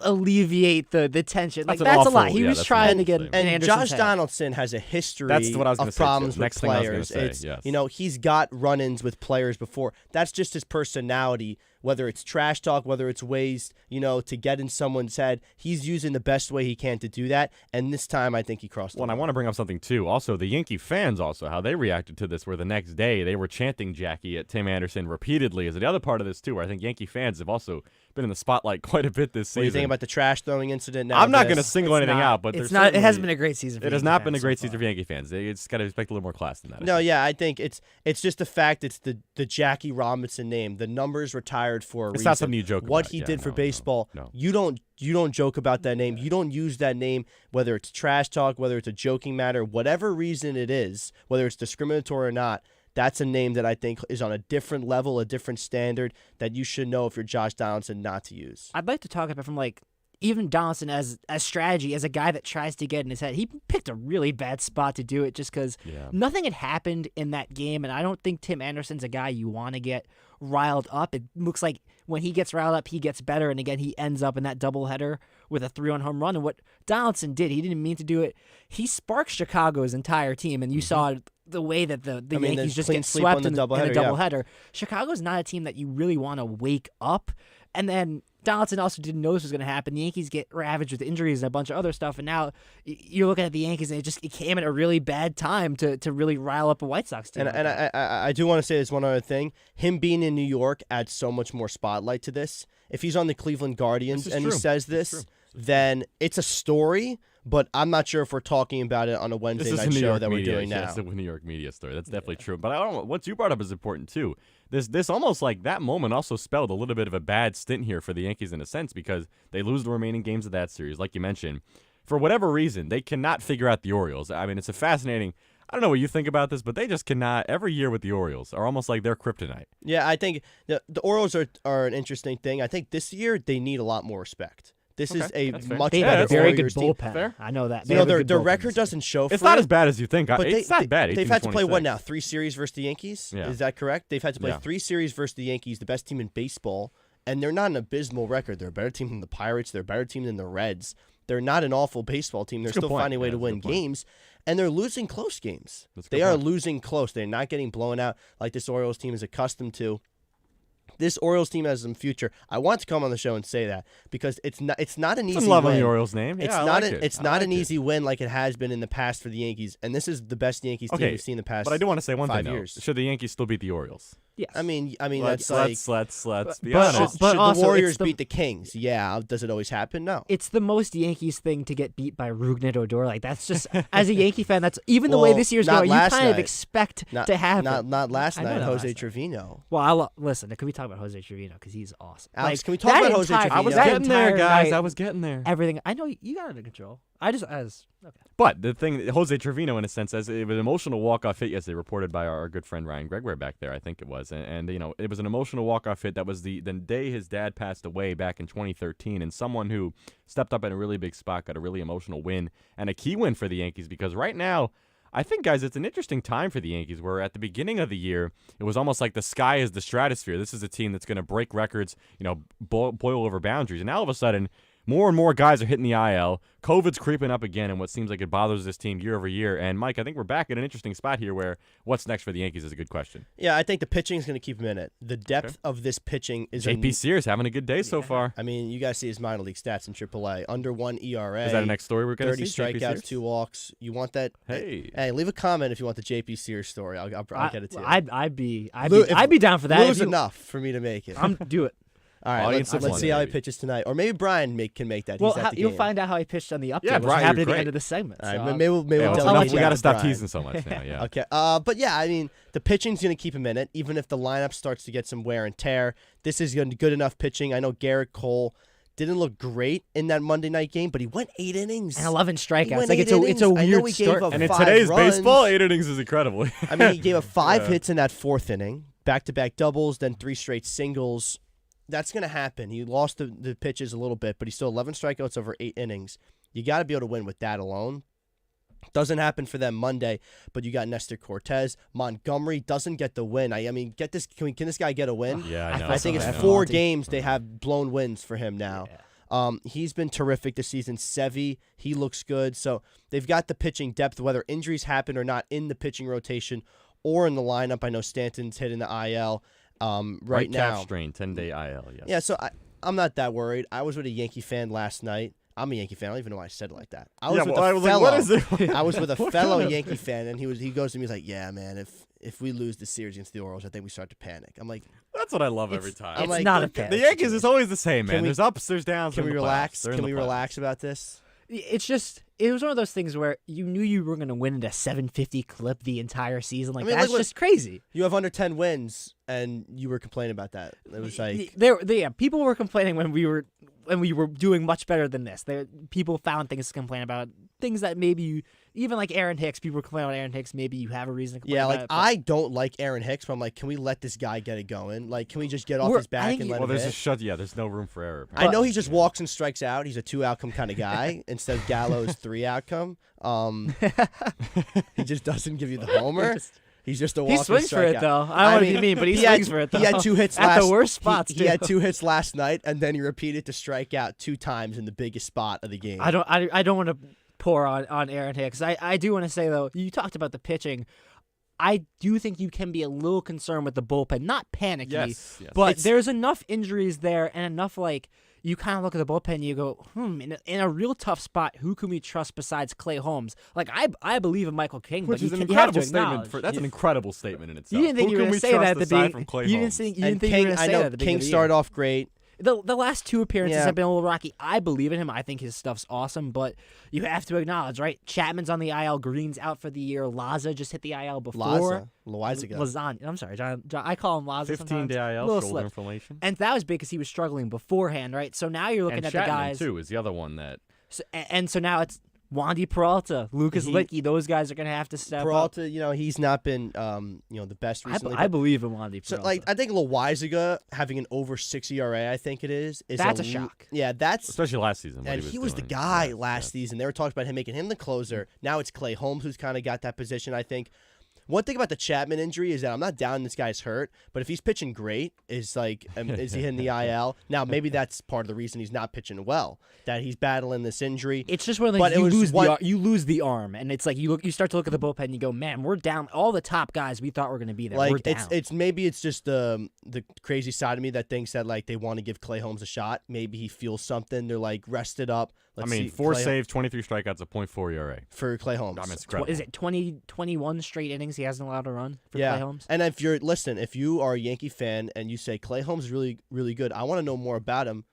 alleviate the tension." That's a lot. He was trying to get and Josh Donaldson has a history of problems with players. He's got run-ins with players before. That's just his personality. Whether it's trash talk, whether it's ways, to get in someone's head, he's using the best way he can to do that. And this time, I think he crossed the line. And I want to bring up something, too. Also, the Yankee fans how they reacted to this, where the next day they were chanting Jackie at Tim Anderson repeatedly is the other part of this, too, where I think Yankee fans have also been in the spotlight quite a bit this season. What do you think about the trash throwing incident now? I'm not going to single anything out, but it hasn't been a great season for It has not been a great season for Yankee fans. It's got to expect a little more class than that. No, I think it's just the fact it's the Jackie Robinson name. The numbers retired for a reason. It's not something you joke what about. He did for baseball. No. You don't joke about that name. You don't use that name, whether it's trash talk, whether it's a joking matter, whatever reason it is, whether it's discriminatory or not. That's a name that I think is on a different level, a different standard that you should know if you're Josh Donaldson not to use. I'd like to talk about from even Donaldson as strategy, as a guy that tries to get in his head. He picked a really bad spot to do it just because nothing had happened in that game, and I don't think Tim Anderson's a guy you want to get riled up. It looks like when he gets riled up, he gets better. And again, he ends up in that doubleheader with a 3-run home run. And what Donaldson did, he didn't mean to do it. He sparked Chicago's entire team, and you saw the way that the Yankees just get swept in a doubleheader. Chicago's not a team that you really want to wake up. And then Donaldson also didn't know this was going to happen. The Yankees get ravaged with injuries and a bunch of other stuff, and now you're looking at the Yankees, and it came at a really bad time to really rile up a White Sox team. And I do want to say this one other thing. Him being in New York adds so much more spotlight to this. If he's on the Cleveland Guardians and he says this, then it's a story, but I'm not sure if we're talking about it on a Wednesday night show that we're doing now. It's a New York media story. That's definitely true. But I don't know, what you brought up is important too. This almost like that moment also spelled a little bit of a bad stint here for the Yankees in a sense, because they lose the remaining games of that series, like you mentioned. For whatever reason, they cannot figure out the Orioles. I mean, it's a fascinating. I don't know what you think about this, but they just cannot. Every year with the Orioles are almost like their kryptonite. Yeah, I think the Orioles are an interesting thing. I think this year they need a lot more respect. This is a much they better have a very good Orioles team. bullpen. I know that. You know, their record doesn't show for It's not it, as bad as you think. but It's not bad. They've had to play 18-26. what now? 3 series versus the Yankees? Yeah. Is that correct? They've had to play 3 series versus the Yankees, the best team in baseball, and they're not an abysmal record. They're a better team than the Pirates. They're a better team than the Reds. They're not an awful baseball team. They're still finding a way to win games, and they're losing close games. They are losing close. They're not getting blown out like this Orioles team is accustomed to. This Orioles team has some future. I want to come on the show and say that because it's not an easy win. Love on the Orioles name. It's not an easy win like it has been in the past for the Yankees, and this is the best Yankees team we've seen in the past. But I do want to say one 5 thing. years. Should the Yankees still beat the Orioles? Yes. I mean Let's be but- honest. should the also, Warriors beat the Kings? Yeah. Does it always happen? No. It's the most Yankees thing to get beat by Rougned Odor. Like that's just as a Yankee fan, that's even the way this year's not going. You last kind of night. expect to happen. Not last I know night. not Jose last night. Trevino. Well, listen. Can we talk about Jose Trevino because he's awesome? Alex, Like, can we talk that about Jose entire- Trevino? I was that getting there, entire guys. night, I was getting there. Everything. I know you got it under control. Okay. But the thing, Jose Trevino, in a sense, as it was an emotional walk-off hit, as they reported by our good friend Ryan Gregware back there, I think it was, and you know, it was an emotional walk-off hit. That was the day his dad passed away back in 2013, and someone who stepped up in a really big spot, got a really emotional win and a key win for the Yankees. Because right now, I think, guys, it's an interesting time for the Yankees. Where at the beginning of the year, it was almost like the sky is the stratosphere. This is a team that's going to break records, you know, boil over boundaries, and now all of a sudden, more and more guys are hitting the IL. COVID's creeping up again, and what seems like it bothers this team year over year. And, Mike, I think we're back at an interesting spot here where what's next for the Yankees is a good question. Yeah, I think the pitching is going to keep him in it. The depth of this pitching is JP Sears having a good day so far. I mean, you guys see his minor league stats in AAA. Under 1 ERA. Is that the next story we're going to 30 see? JP strikeouts, Sears? 2 walks. You want that? Hey, leave a comment if you want the JP Sears story. I'll get it to you. I'd be down for that. Lou's enough for me to make it. Do it. All right, Audience let's of one, see how he baby. pitches tonight. Or maybe Brian can make that. Well, He's at the you'll game. find out how he pitched on the update. Yeah, which Brian, happened you're at the great. end of the segment. All right, So, maybe we'll it's delegate enough. We that got to to stop Brian. teasing so much now. Yeah. Okay, but yeah, I mean, the pitching's going to keep him in it, even if the lineup starts to get some wear and tear. This is going to be good enough pitching. I know Garrett Cole didn't look great in that Monday night game, but he went 8 innings. and 11 He strikeouts. went Like 8 it's a innings. I know weird he gave start. up And in 5 today's runs. baseball, 8 innings is incredible. I mean, he gave up 5 hits in that 4th inning, back-to-back doubles, then 3 straight singles. That's going to happen. He lost the pitches a little bit, but he's still 11 strikeouts over 8 innings. You got to be able to win with that alone. Doesn't happen for them Monday, but you got Nestor Cortez. Montgomery doesn't get the win. I mean, get this. Can this guy get a win? Yeah, I know. I think it's I know. 4 games they have blown wins for him now. Yeah. He's been terrific this season. Sevy, he looks good. So they've got the pitching depth, whether injuries happen or not in the pitching rotation or in the lineup. I know Stanton's hitting the IL right now. Calf strain, 10-day IL. Yes. Yeah, so I'm not that worried. I was with a Yankee fan last night. I'm a Yankee fan. I don't even know why I said it like that. I was with a fellow. what is it? I was with a What fellow kind of- Yankee fan, and he goes to me, he's like, "Yeah, man, if we lose the series against the Orioles, I think we start to panic." I'm like, That's what I love every time. I'm It's like, not a the panic The Yankees is always the same, Can man. we- There's ups, there's downs. Can they're we in the relax? playoffs. They're in Can the we playoffs. relax about this? It's just it was one of those things where you knew you were going to win at a 750 clip the entire season. Like I mean, that's look what- just crazy. You have under 10 wins, and you were complaining about that. It was like, People were complaining when we were doing much better than this. People found things to complain about, things that maybe even like Aaron Hicks. People were complaining about Aaron Hicks. Maybe you have a reason to complain yeah, about like it, but I don't like Aaron Hicks, but I'm like, can we let this guy get it going? Like, can we just get off his back and let Well, him there's hit? there's no room for error. I know he just walks and strikes out. He's a 2-outcome kind of guy instead of Gallo's 3-outcome. He just doesn't give you the homer. He's just a He walking swings for it strikeout. though. I don't want to be mean, but he swings for it though. He had 2 hits at the worst spots. He had 2 hits last night, and then he repeated to strike out 2 times in the biggest spot of the game. I don't want to pour on Aaron Hicks. I do want to say though, you talked about the pitching. I do think you can be a little concerned with the bullpen, not panicky, Yes. but there's enough injuries there and enough you kind of look at the bullpen and you go, in a real tough spot, who can we trust besides Clay Holmes? I believe in Michael King, Which but is an you have to incredible statement. acknowledge. That's an incredible statement in itself. You didn't think you were going to say that at the beginning. You You didn't think you were King, going to say I know that at the beginning King of the started year. off great. The last 2 appearances Yeah. have been a little rocky. I believe in him. I think his stuff's awesome, but you have to acknowledge, right? Chapman's on the IL. Green's out for the year. Laza just hit the IL before. Lasagna. I'm sorry, John. I call him Laza 15 sometimes. day IL, Little shoulder slip. inflammation. And that was big because he was struggling beforehand, right? So now you're looking And at Chapman, the guys. too, is the other one that... So now it's Wandy Peralta, Lucas Licky. Those guys are going to have to step up. Peralta, he's not been, the best recently. I believe in Wandy So, Peralta. I think Loizaga having an over 6 ERA, I think it is That's a shock. Yeah, that's Especially last season. what and he was the doing. guy Yes, last yes. season. They were talking about him making him the closer. Now it's Clay Holmes who's kind of got that position, I think. One thing about the Chapman injury is that I'm not down this guy's hurt, but if he's pitching great, is he hitting the IL? Now, maybe that's part of the reason he's not pitching well, that he's battling this injury. It's just one of the But things you lose the arm, and it's like you start to look at the bullpen and you go, man, we're down. All the top guys we thought were going to be there, we're down. Maybe it's just the crazy side of me that thinks that they want to give Clay Holmes a shot. Maybe he feels something. They're rested up. Let's see 4 Clay saves, 23 strikeouts, a .4 ERA. for Clay Holmes. It's incredible. Is it 21 straight innings he hasn't allowed to run for Yeah. Clay Holmes? And if you are a Yankee fan and you say Clay Holmes is really, really good, I want to know more about him.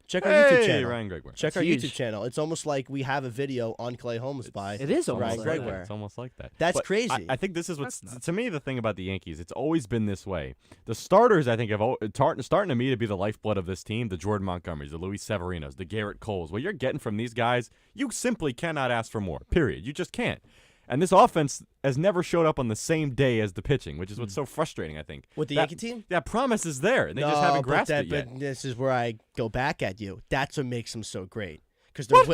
Check our YouTube channel. Ryan Gregware. Check our huge. YouTube channel. It's almost like we have a video on Clay Holmes by It is Ryan almost like Gregware. that. It's almost like that. That's But crazy. I think this is what's to me the thing about the Yankees. It's always been this way. The starters, I think, have starting to me to be the lifeblood of this team. The Jordan Montgomerys, the Luis Severinos, the Garrett Coles. What you're getting from these guys, you simply cannot ask for more. Period. You just can't. And this offense has never showed up on the same day as the pitching, which is what's so frustrating, I think. With the Yankee team? That promise is there, and they just haven't grasped it yet. But this is where I go back at you. That's what makes them so great. Because let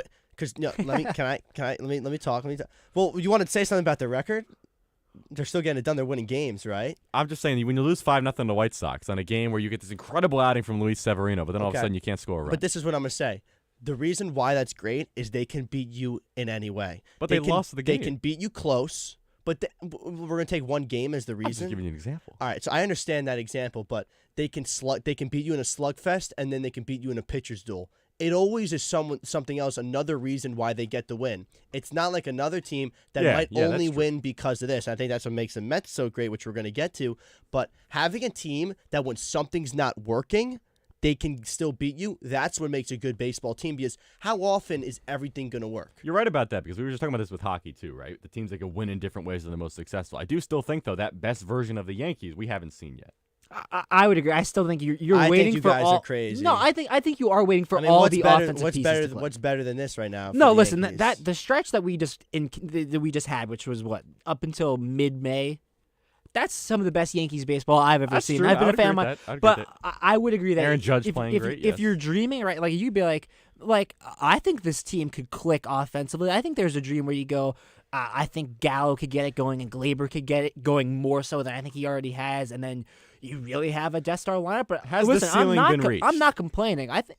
me talk. Well, you want to say something about their record? They're still getting it done. They're winning games, right? I'm just saying, when you lose 5-0 to White Sox on a game where you get this incredible outing from Luis Severino, but then all of a Okay. sudden you can't score a run. But this is what I'm going to say. The reason why that's great is they can beat you in any way. But they can, lost the game. They can beat you close, but we're going to take one game as the I'm just reason. giving you an example. All right, so I understand that example, but they can beat you in a slugfest, and then they can beat you in a pitcher's duel. It always is something else, another reason why they get the win. It's not like another team that might only that's true. win because of this. I think that's what makes the Mets so great, which we're going to get to. But having a team that when something's not working, they can still beat you, that's what makes a good baseball team, because how often is everything going to work? You're right about that, because we were just talking about this with hockey too, right? The teams that can win in different ways are the most successful. I do still think, though, that best version of the Yankees we haven't seen yet. I would agree. I still think you're I waiting think you for guys all. are crazy. No, I think you are waiting for I mean, all what's the better, offensive what's pieces better, to click. what's better than this right now? for No, the listen. Yankees? That the stretch that we just had, which was what up until mid-May. That's some of the best Yankees baseball I've ever That's seen. true. I've been I a would fan agree of with that. I'd agree but with I would agree that Aaron Judge if, playing if, great, if yes. you're dreaming, right, like you'd be like I think this team could click offensively. I think there's a dream where you go, I think Gallo could get it going and Glaber could get it going more so than I think he already has, and then you really have a Death Star lineup. But Has the listen, ceiling been reached? I'm not complaining. I think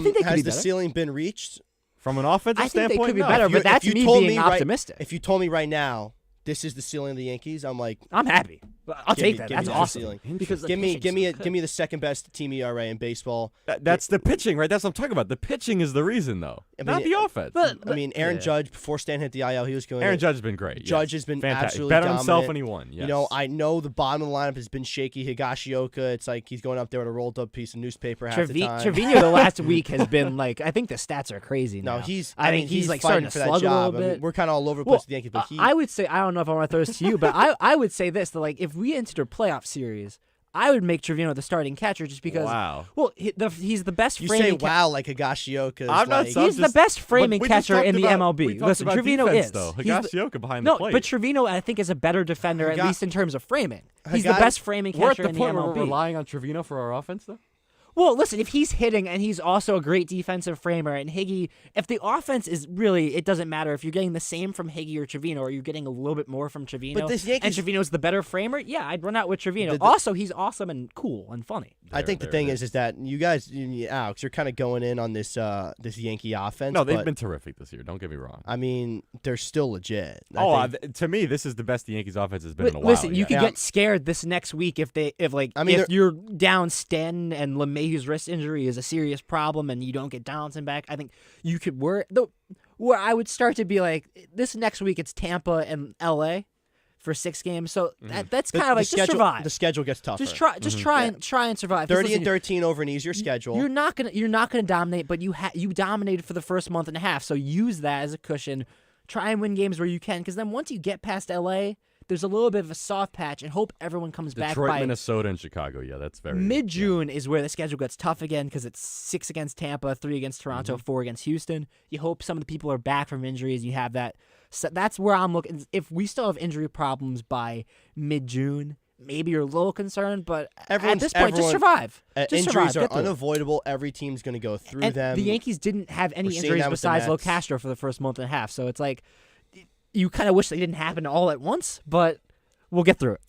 they could has be the better. ceiling been reached? From an offensive I think they standpoint, could be no. better, If you- but that's if you me told being me right- optimistic. If you told me right now, this is the ceiling of the Yankees, I'm like, I'm happy. I'll Give take me- that. give That's me the awesome. ceiling. Because the give me pitching's so good. the second best team ERA in baseball. That's the pitching, right? That's what I'm talking about. The pitching is the reason, though, I not mean, the offense. I mean, Aaron Judge before Stan hit the IL, he was going. Aaron Judge has been great. Judge yes. has been Fantastic. absolutely Bet on dominant. himself and he won. Yes. You know, I know the bottom of the lineup has been shaky. Higashioka, it's like he's going up there with a rolled up piece of newspaper half the time. Trevino the last week has been like, I think the stats are crazy now. No, he's. I think he's like starting fighting to for that slug a job. little I bit. mean, we're kind of all over the place with the Yankees, but he. I would say, I don't know if I want to throw this to you, but I would say this, that like if we entered a playoff series, I would make Trevino the starting catcher just because. Wow. Well, he's the best you framing. say wow like Higashioka. I'm not like, so- He's the best framing But we just catcher in the talked about- MLB. we talked Listen, about Trevino defense, is. though. He's the- Higashioka behind no, the plate. but Trevino I think is a better defender at least in terms of framing. He's the Higa- best framing We're at catcher the in the point where MLB. we're relying on Trevino for our offense, though. Well, listen, if he's hitting and he's also a great defensive framer, and Higgy, if the offense is really, it doesn't matter if you're getting the same from Higgy or Trevino, or you're getting a little bit more from Trevino, But this Yankees, and Trevino's the better framer, yeah, I'd run out with Trevino. Also, he's awesome and cool and funny. I think the thing is that you guys, Alex, you're kind of going in on this this Yankee offense. No, they've but, been terrific this year. Don't get me wrong. I mean, they're still legit. To me, this is the best the Yankees offense has been in a while. Listen, you could get scared this next week if you're down Stanton and LeMahieu's wrist injury is a serious problem and you don't get Donaldson back. I think you could worry. Where I would start to be like, this next week it's Tampa and LA for 6 games. So that's kind of like just survive. The schedule gets tougher. Just try and survive. 30-13 over an easier schedule. You're not gonna dominate, but you dominated for the first month and a half. So use that as a cushion. Try and win games where you can, because then once you get past LA, there's a little bit of a soft patch, and hope everyone comes back by Minnesota, and Chicago. Yeah, that's very mid-June is where the schedule gets tough again, because it's 6 against Tampa, 3 against Toronto, 4 against Houston. You hope some of the people are back from injuries. You have that. So that's where I'm looking. If we still have injury problems by mid-June, maybe you're a little concerned, but at this point, just survive. Injuries are unavoidable. Every team's going to go through them. The Yankees didn't have any injuries besides Lo Castro for the first month and a half, so it's like you kind of wish they didn't happen all at once, but we'll get through it.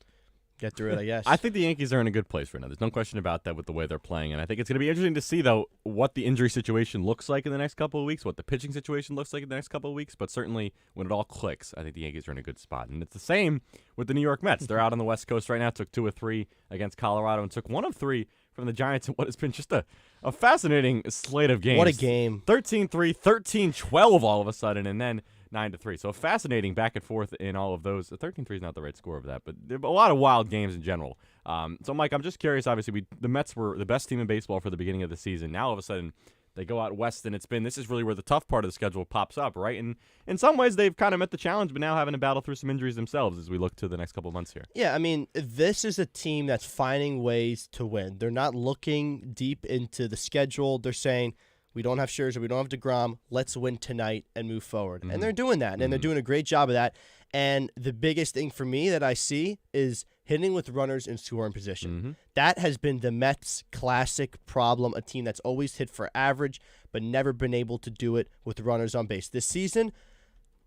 Get through it, I guess. I think the Yankees are in a good place right now. There's no question about that with the way they're playing, and I think it's going to be interesting to see, though, what the injury situation looks like in the next couple of weeks, what the pitching situation looks like in the next couple of weeks, but certainly when it all clicks, I think the Yankees are in a good spot. And it's the same with the New York Mets. They're out on the West Coast right now, took 2 of 3 against Colorado, and took 1 of 3 from the Giants in what has been just a fascinating slate of games. What a game. 13-3, 13-12 all of a sudden, and then 9-3. So fascinating back and forth in all of those. 13-3 is not the right score of that, but a lot of wild games in general. So, Mike, I'm just curious. Obviously, the Mets were the best team in baseball for the beginning of the season. Now, all of a sudden, they go out west, and this is really where the tough part of the schedule pops up, right? And in some ways, they've kind of met the challenge, but now having to battle through some injuries themselves as we look to the next couple of months here. Yeah, I mean, this is a team that's finding ways to win. They're not looking deep into the schedule. They're saying, we don't have Scherzer, we don't have DeGrom, let's win tonight and move forward. And they're doing that, and they're doing a great job of that. And the biggest thing for me that I see is hitting with runners in scoring position. That has been the Mets' classic problem, a team that's always hit for average but never been able to do it with runners on base. This season,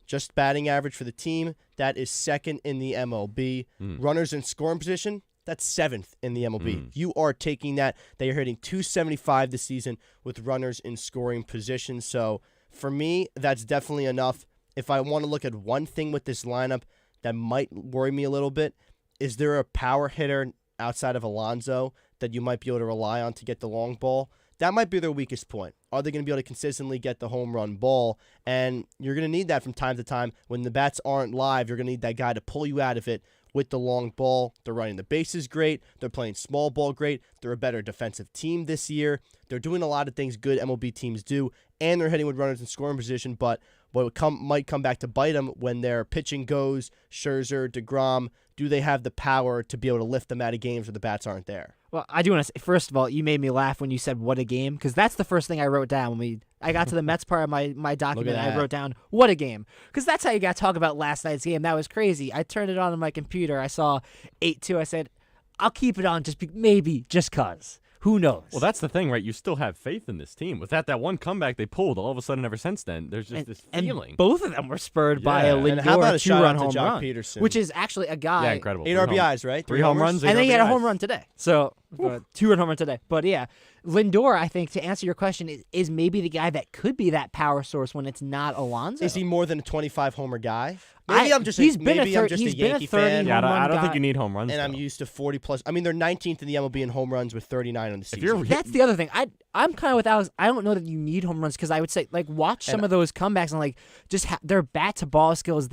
just batting average for the team, that is 2nd in the MLB. Runners in scoring position, that's 7th in the MLB. You are taking that. They are hitting .275 this season with runners in scoring position. So for me, that's definitely enough. If I want to look at one thing with this lineup that might worry me a little bit, is there a power hitter outside of Alonso that you might be able to rely on to get the long ball? That might be their weakest point. Are they going to be able to consistently get the home run ball? And you're going to need that from time to time. When the bats aren't live, you're going to need that guy to pull you out of it with the long ball. They're running the bases great. They're playing small ball great. They're a better defensive team this year. They're doing a lot of things good MLB teams do, and they're hitting with runners in scoring position. But what might come back to bite them when their pitching goes, Scherzer, DeGrom, do they have the power to be able to lift them out of games where the bats aren't there? Well, I do want to say, first of all, you made me laugh when you said, what a game, because that's the first thing I wrote down. When I got to the Mets part of my document, I wrote down, what a game, because that's how you got to talk about last night's game. That was crazy. I turned it on my computer. I saw 8-2. I said, I'll keep it on maybe just because. Who knows? Well, that's the thing, right? You still have faith in this team. Without that one comeback they pulled, all of a sudden, ever since then, there's just this feeling. And both of them were spurred by a Lindor 2-run home run, which is actually a guy. Yeah, incredible. 8 RBIs, right? 3 home runs. And then he had a home run today. So, 2-run home run today. But yeah, Lindor, I think, to answer your question, is maybe the guy that could be that power source when it's not Alonso. Is he more than a 25-homer guy? Maybe I'm just a Yankee fan. Yeah, I don't think you need home runs. And I'm used to 40+. I mean, they're 19th in the MLB in home runs with 39 on the season. That's the other thing. I'm kind of with Alex. I don't know that you need home runs, because I would say, like, watch some of those comebacks and, like, just their bat-to-ball skills.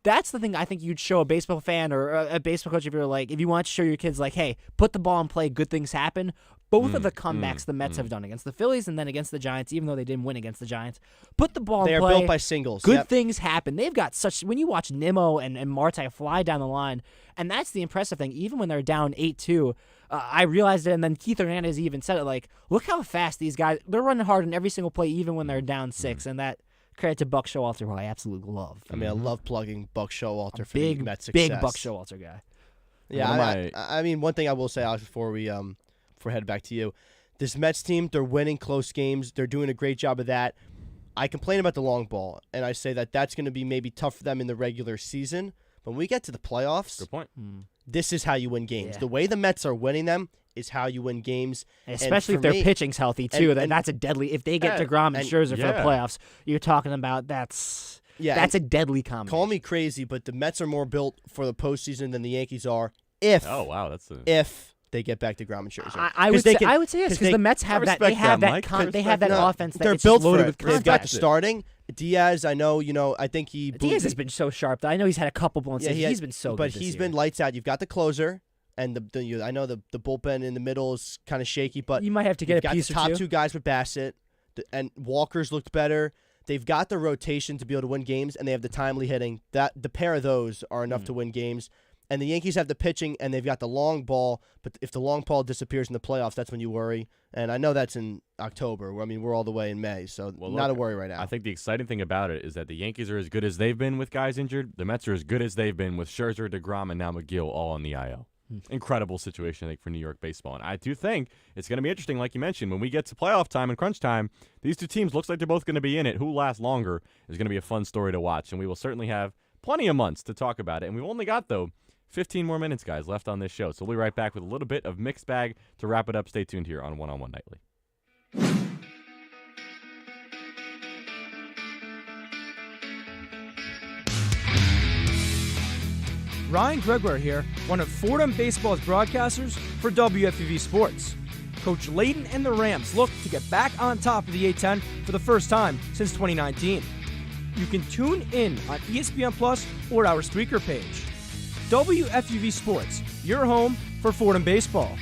That's the thing I think you'd show a baseball fan or a baseball coach if you're like, if you want to show your kids, like, hey, put the ball in play, good things happen. Both of the comebacks the Mets have done against the Phillies and then against the Giants, even though they didn't win against the Giants, put the ball in play. They are built by singles. Good things happen. They've got when you watch Nimmo and Marte fly down the line, and that's the impressive thing, even when they're down 8-2, I realized it, and then Keith Hernandez even said it, like, look how fast these guys, they're running hard in every single play, even when they're down 6, and that credit to Buck Showalter, who I absolutely love. I mean, I love plugging Buck Showalter for the Mets success. Big Buck Showalter guy. Yeah, I mean, one thing I will say, Alex, before we head back to you, This Mets team, they're winning close games. They're doing a great job of that. I complain about the long ball, and I say that that's going to be maybe tough for them in the regular season. But when we get to the playoffs, Good point. this is how you win games. Yeah. The way the Mets are winning them is how you win games. And especially if their pitching's healthy, too. That's a deadly. If they get DeGrom and Scherzer for the playoffs, you're talking about that's a deadly combination. Call me crazy, but the Mets are more built for the postseason than the Yankees are if they get back to DeGrom and Scherzer. I would say yes, because the Mets have that. They have that offense they're that built loaded for with it. They've got the contact. starting. Diaz, I know, I think Diaz has been so sharp. I know he's had a couple blown saves. He's been so good but this he's year. been lights out. You've got the closer, and I know the bullpen in the middle is kind of shaky, but you might have to get a piece or two. Got the top 2 guys with Bassett, and Walker's looked better. They've got the rotation to be able to win games, and they have the timely hitting. The pair of those are enough to win games. And the Yankees have the pitching, and they've got the long ball. But if the long ball disappears in the playoffs, that's when you worry. And I know that's in October. I mean, we're all the way in May, so not a worry right now. I think the exciting thing about it is that the Yankees are as good as they've been with guys injured. The Mets are as good as they've been with Scherzer, DeGrom, and now McGill all on the IL. Incredible situation, I think, for New York baseball. And I do think it's going to be interesting, like you mentioned, when we get to playoff time and crunch time, these two teams looks like they're both going to be in it. Who lasts longer is going to be a fun story to watch. And we will certainly have plenty of months to talk about it. And we've only got, 15 more minutes, guys, left on this show. So we'll be right back with a little bit of mixed bag to wrap it up. Stay tuned here on One-on-One Nightly. Ryan Gregoire here, one of Fordham Baseball's broadcasters for WFUV Sports. Coach Layton and the Rams look to get back on top of the A-10 for the first time since 2019. You can tune in on ESPN Plus or our Spreaker page. WFUV Sports, your home for Fordham Baseball.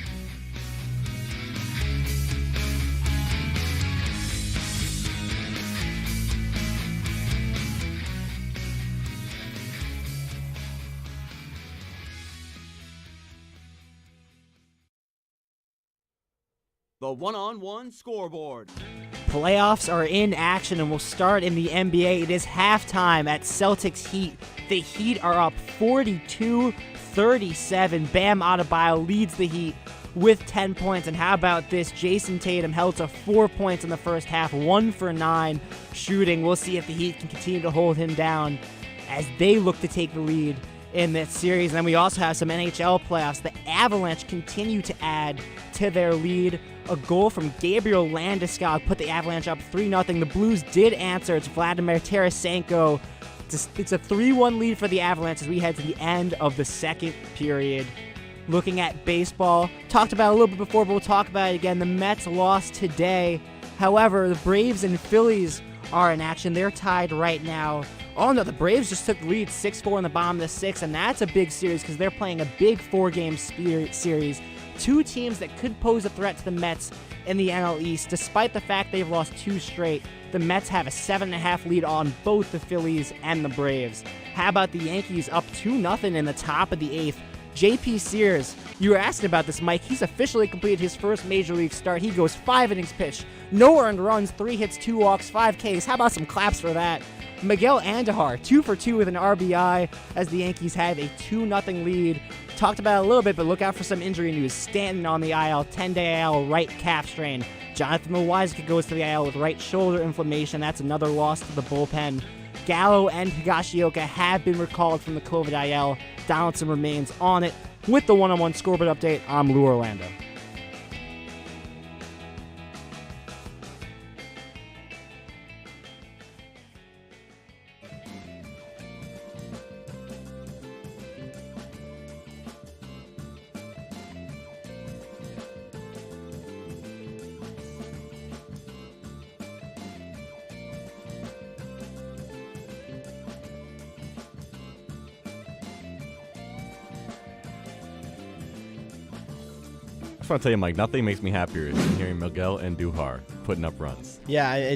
The one-on-one scoreboard. Playoffs are in action and will start in the NBA. It is halftime at Celtics Heat. The Heat are up 42-37. Bam Adebayo leads the Heat with 10 points. And how about this? Jason Tatum held to 4 points in the first half, 1 for 9 shooting. We'll see if the Heat can continue to hold him down as they look to take the lead in this series. And then we also have some NHL playoffs. The Avalanche continue to add to their lead. A goal from Gabriel Landeskog put the Avalanche up 3-0. The Blues did answer. It's Vladimir Tarasenko. It's a 3-1 lead for the Avalanche as we head to the end of the second period. Looking at baseball, talked about it a little bit before, but we'll talk about it again. The Mets lost today. However, the Braves and Phillies are in action. They're tied right now. Oh no, the Braves just took the lead 6-4 in the bottom of the sixth, and that's a big series because they're playing a big 4-game series. Two teams that could pose a threat to the Mets in the NL East. Despite the fact they've lost 2 straight, the Mets have a 7.5 lead on both the Phillies and the Braves. How about the Yankees up 2-0 in the top of the 8th? J.P. Sears, you were asking about this, Mike. He's officially completed his first Major League start. He goes 5 innings pitched, no earned runs, 3 hits, 2 walks, 5 Ks. How about some claps for that? Miguel Andujar, 2 for 2 with an RBI as the Yankees have a 2-0 lead. Talked about it a little bit, but look out for some injury news. Stanton on the IL, 10-day IL, right calf strain. Jonathan Loáisiga goes to the IL with right shoulder inflammation. That's another loss to the bullpen. Gallo and Higashioka have been recalled from the COVID IL. Donaldson remains on it. With the one-on-one scoreboard update, I'm Lou Orlando. I just want to tell you, Mike, nothing makes me happier than hearing Miguel Andujar putting up runs. Yeah,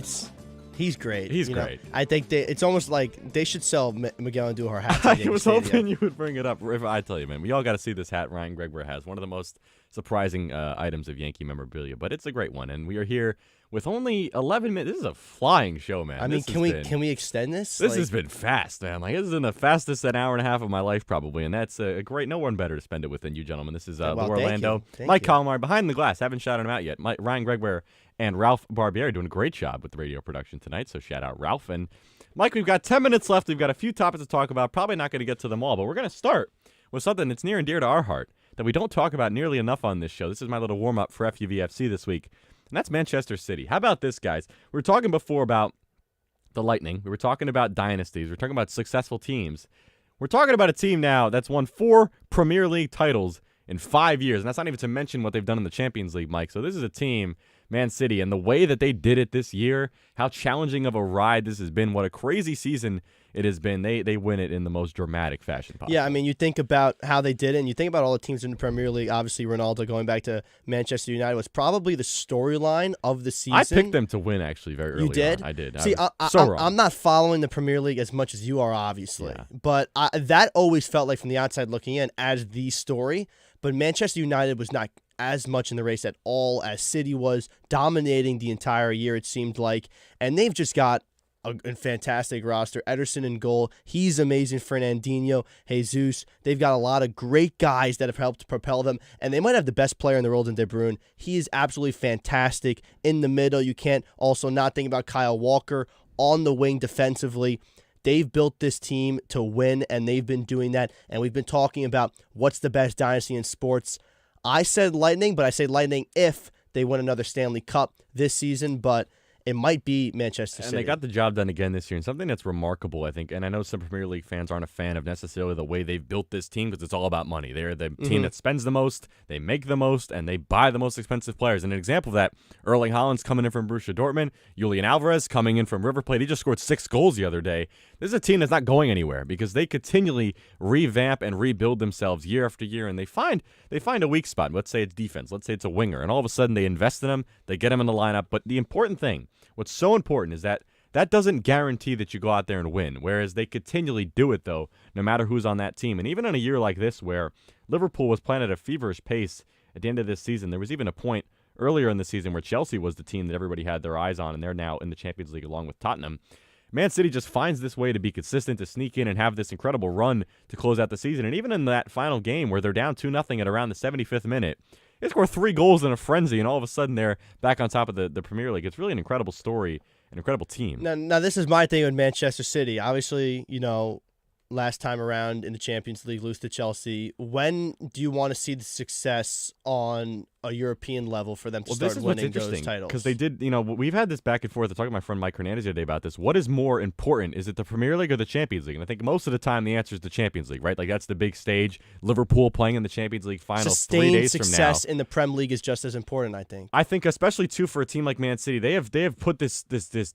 he's great. He's great. I think it's almost like they should sell Miguel Andujar hats. I was hoping you would bring it up. I tell you, man, we all got to see this hat Ryan Gregoire has. One of the most surprising items of Yankee memorabilia, but it's a great one. And we are here with only 11 minutes. This is a flying show, man. I mean, can we extend this? This has been fast, man. Like, this is the fastest an hour and a half of my life, probably, and that's a great. No one better to spend it with than you, gentlemen. This is Lou Orlando, Mike Colomar, behind the glass. Haven't shouted him out yet. Ryan Gregware and Ralph Barbieri doing a great job with the radio production tonight. So shout out Ralph and Mike. We've got 10 minutes left. We've got a few topics to talk about. Probably not going to get to them all, but we're going to start with something that's near and dear to our heart that we don't talk about nearly enough on this show. This is my little warm up for FUVFC this week. And that's Manchester City. How about this, guys? We were talking before about the Lightning. We were talking about dynasties. We were talking about successful teams. We're talking about a team now that's won 4 Premier League titles in 5 years. And that's not even to mention what they've done in the Champions League, Mike. So this is a team, Man City, and the way that they did it this year, how challenging of a ride this has been, what a crazy season it has been. They win it in the most dramatic fashion possible. Yeah, I mean, you think about how they did it, and you think about all the teams in the Premier League. Obviously, Ronaldo going back to Manchester United was probably the storyline of the season. I picked them to win, actually, very early You did? on. I did. See, I'm not following the Premier League as much as you are, obviously. Yeah. But that always felt like, from the outside looking in, as the story. But Manchester United was not as much in the race at all as City was, dominating the entire year, it seemed like. And they've just got a fantastic roster. Ederson in goal. He's amazing. Fernandinho, Jesus. They've got a lot of great guys that have helped propel them. And they might have the best player in the world in De Bruyne. He is absolutely fantastic in the middle. You can't also not think about Kyle Walker on the wing defensively. They've built this team to win, and they've been doing that. And we've been talking about what's the best dynasty in sports. I said Lightning, but I say Lightning if they win another Stanley Cup this season. But it might be Manchester City. And they got the job done again this year. And something that's remarkable, I think, and I know some Premier League fans aren't a fan of necessarily the way they've built this team because it's all about money. They're the team that spends the most, they make the most, and they buy the most expensive players. And an example of that, Erling Haaland's coming in from Borussia Dortmund, Julian Alvarez coming in from River Plate. He just scored 6 goals the other day. This is a team that's not going anywhere because they continually revamp and rebuild themselves year after year, and they find a weak spot. Let's say it's defense. Let's say it's a winger. And all of a sudden they invest in them, they get them in the lineup. But the important thing, what's so important is that doesn't guarantee that you go out there and win, whereas they continually do it, though, no matter who's on that team. And even in a year like this where Liverpool was playing at a feverish pace at the end of this season, there was even a point earlier in the season where Chelsea was the team that everybody had their eyes on, and they're now in the Champions League along with Tottenham. Man City just finds this way to be consistent, to sneak in and have this incredible run to close out the season. And even in that final game where they're down 2-0 at around the 75th minute, they score 3 goals in a frenzy, and all of a sudden they're back on top of the Premier League. It's really an incredible story, an incredible team. Now this is my thing with Manchester City. Obviously, last time around in the Champions League, lose to Chelsea. When do you want to see the success on a European level for them to start winning those titles? Because they did, we've had this back and forth. I talked to my friend Mike Hernandez the other day about this. What is more important? Is it the Premier League or the Champions League? And I think most of the time the answer is the Champions League, right? Like that's the big stage. Liverpool playing in the Champions League final 3 days from now. Success in the Prem League is just as important, I think. I think especially too for a team like Man City, they have put this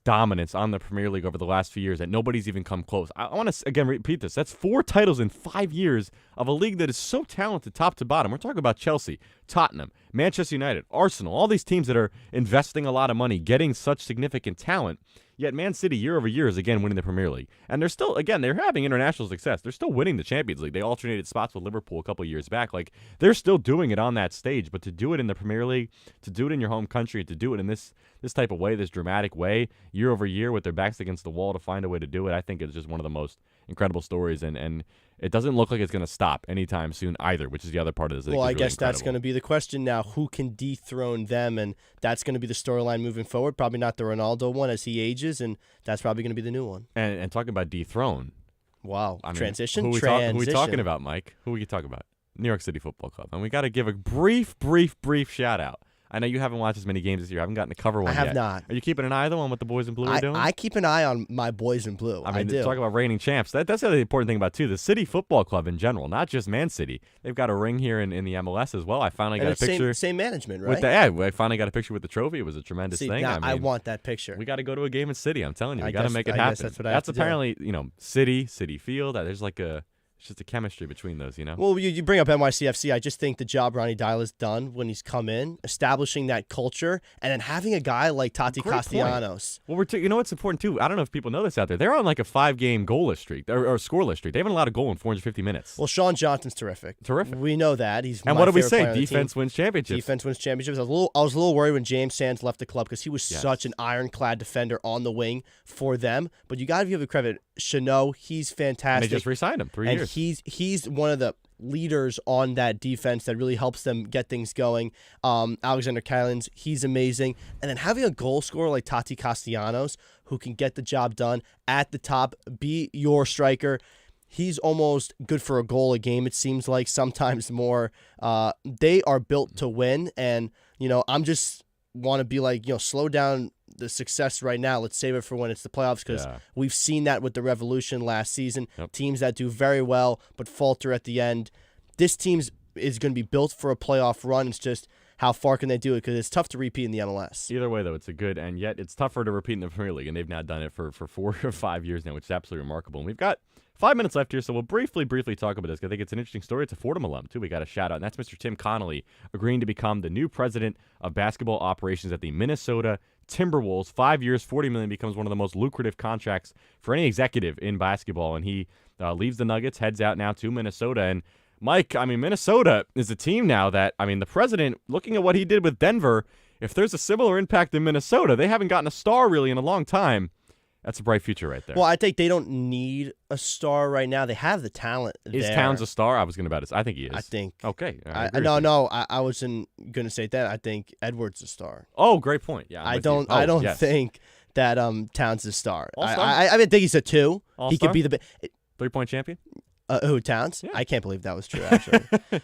dominance on the Premier League over the last few years that nobody's even come close. I want to again repeat this. That's 4 titles in 5 years of a league that is so talented top to bottom. We're talking about Chelsea, Tottenham, Manchester United, Arsenal, all these teams that are investing a lot of money, getting such significant talent. Yet Man City year over year is again winning the Premier League. And they're still, again, they're having international success. They're still winning the Champions League. They alternated spots with Liverpool a couple of years back. Like, they're still doing it on that stage. But to do it in the Premier League, to do it in your home country, to do it in this type of way, this dramatic way, year over year with their backs against the wall to find a way to do it, I think it's just one of the most incredible stories. And it doesn't look like it's going to stop anytime soon either, which is the other part of this. Well, I really guess incredible. That's going to be the question now. Who can dethrone them? And that's going to be the storyline moving forward. Probably not the Ronaldo one as he ages, and that's probably going to be the new one. And talking about dethrone. Wow. I mean, Transition? Who are we talking about, Mike? Who are we talking about? New York City Football Club. And we got to give a brief shout out. I know you haven't watched as many games this year. I haven't gotten to cover one yet. I have not. Are you keeping an eye, though, on what the boys in blue are doing? I keep an eye on my boys in blue. I mean, do. Talk about reigning champs. That's the other important thing about, too. The City Football Club in general, not just Man City. They've got a ring here in the MLS as well. I finally got a picture. Same management, right? I finally got a picture with the trophy. It was a tremendous thing. Now, I want that picture. We got to go to a game in City. I'm telling you. We got to make it happen. That's what I have to apparently, City Field. There's like a It's just the chemistry between those, you know? Well, you bring up NYCFC. I just think the job Ronnie Dyla's done when he's come in, establishing that culture, and then having a guy like Tati Great Castellanos. Well, you know what's important, too? I don't know if people know this out there. They're on like a 5-game goalless streak, or scoreless streak. They haven't allowed a goal in 450 minutes. Well, Sean Johnson's terrific. Terrific. We know that. He's and my what did we favorite say? player on the Defense team. wins championships. Defense wins championships. I was a little worried when James Sands left the club because he was such an ironclad defender on the wing for them. But you got to give him credit. Chanot, he's fantastic. And they just re-signed him 3 years. And he's one of the leaders on that defense that really helps them get things going. Alexander Callens, he's amazing. And then having a goal scorer like Tati Castellanos who can get the job done at the top, be your striker. He's almost good for a goal a game, it seems like, sometimes more. They are built to win. And, I'm just want to be like, slow down the success right now. Let's save it for when it's the playoffs because we've seen that with the Revolution last season. Yep. Teams that do very well but falter at the end. This team is going to be built for a playoff run. It's just how far can they do it because it's tough to repeat in the MLS. Either way, though, it's a good, and yet it's tougher to repeat in the Premier League, and they've now done it for 4 or 5 years now, which is absolutely remarkable. And we've got 5 minutes left here, so we'll briefly talk about this. I think it's an interesting story. It's a Fordham alum, too. We got a shout-out, and that's Mr. Tim Connolly agreeing to become the new president of basketball operations at the Minnesota Timberwolves. 5 years, $40 million becomes one of the most lucrative contracts for any executive in basketball, and he leaves the Nuggets, heads out now to Minnesota. And Mike, Minnesota is a team now that, the president, looking at what he did with Denver, if there's a similar impact in Minnesota, they haven't gotten a star really in a long time. That's a bright future right there. Well, I think they don't need a star right now. They have the talent Is there. Towns a star? I was going to bet it. I think he is. I think. Okay. I wasn't going to say that. I think Edwards is a star. Oh, great point. Yeah, I don't think that Towns is a star. All-star? I think he's a 2. All-star? He could be the 3-point champion? Who, Towns? Yeah. I can't believe that was true, actually.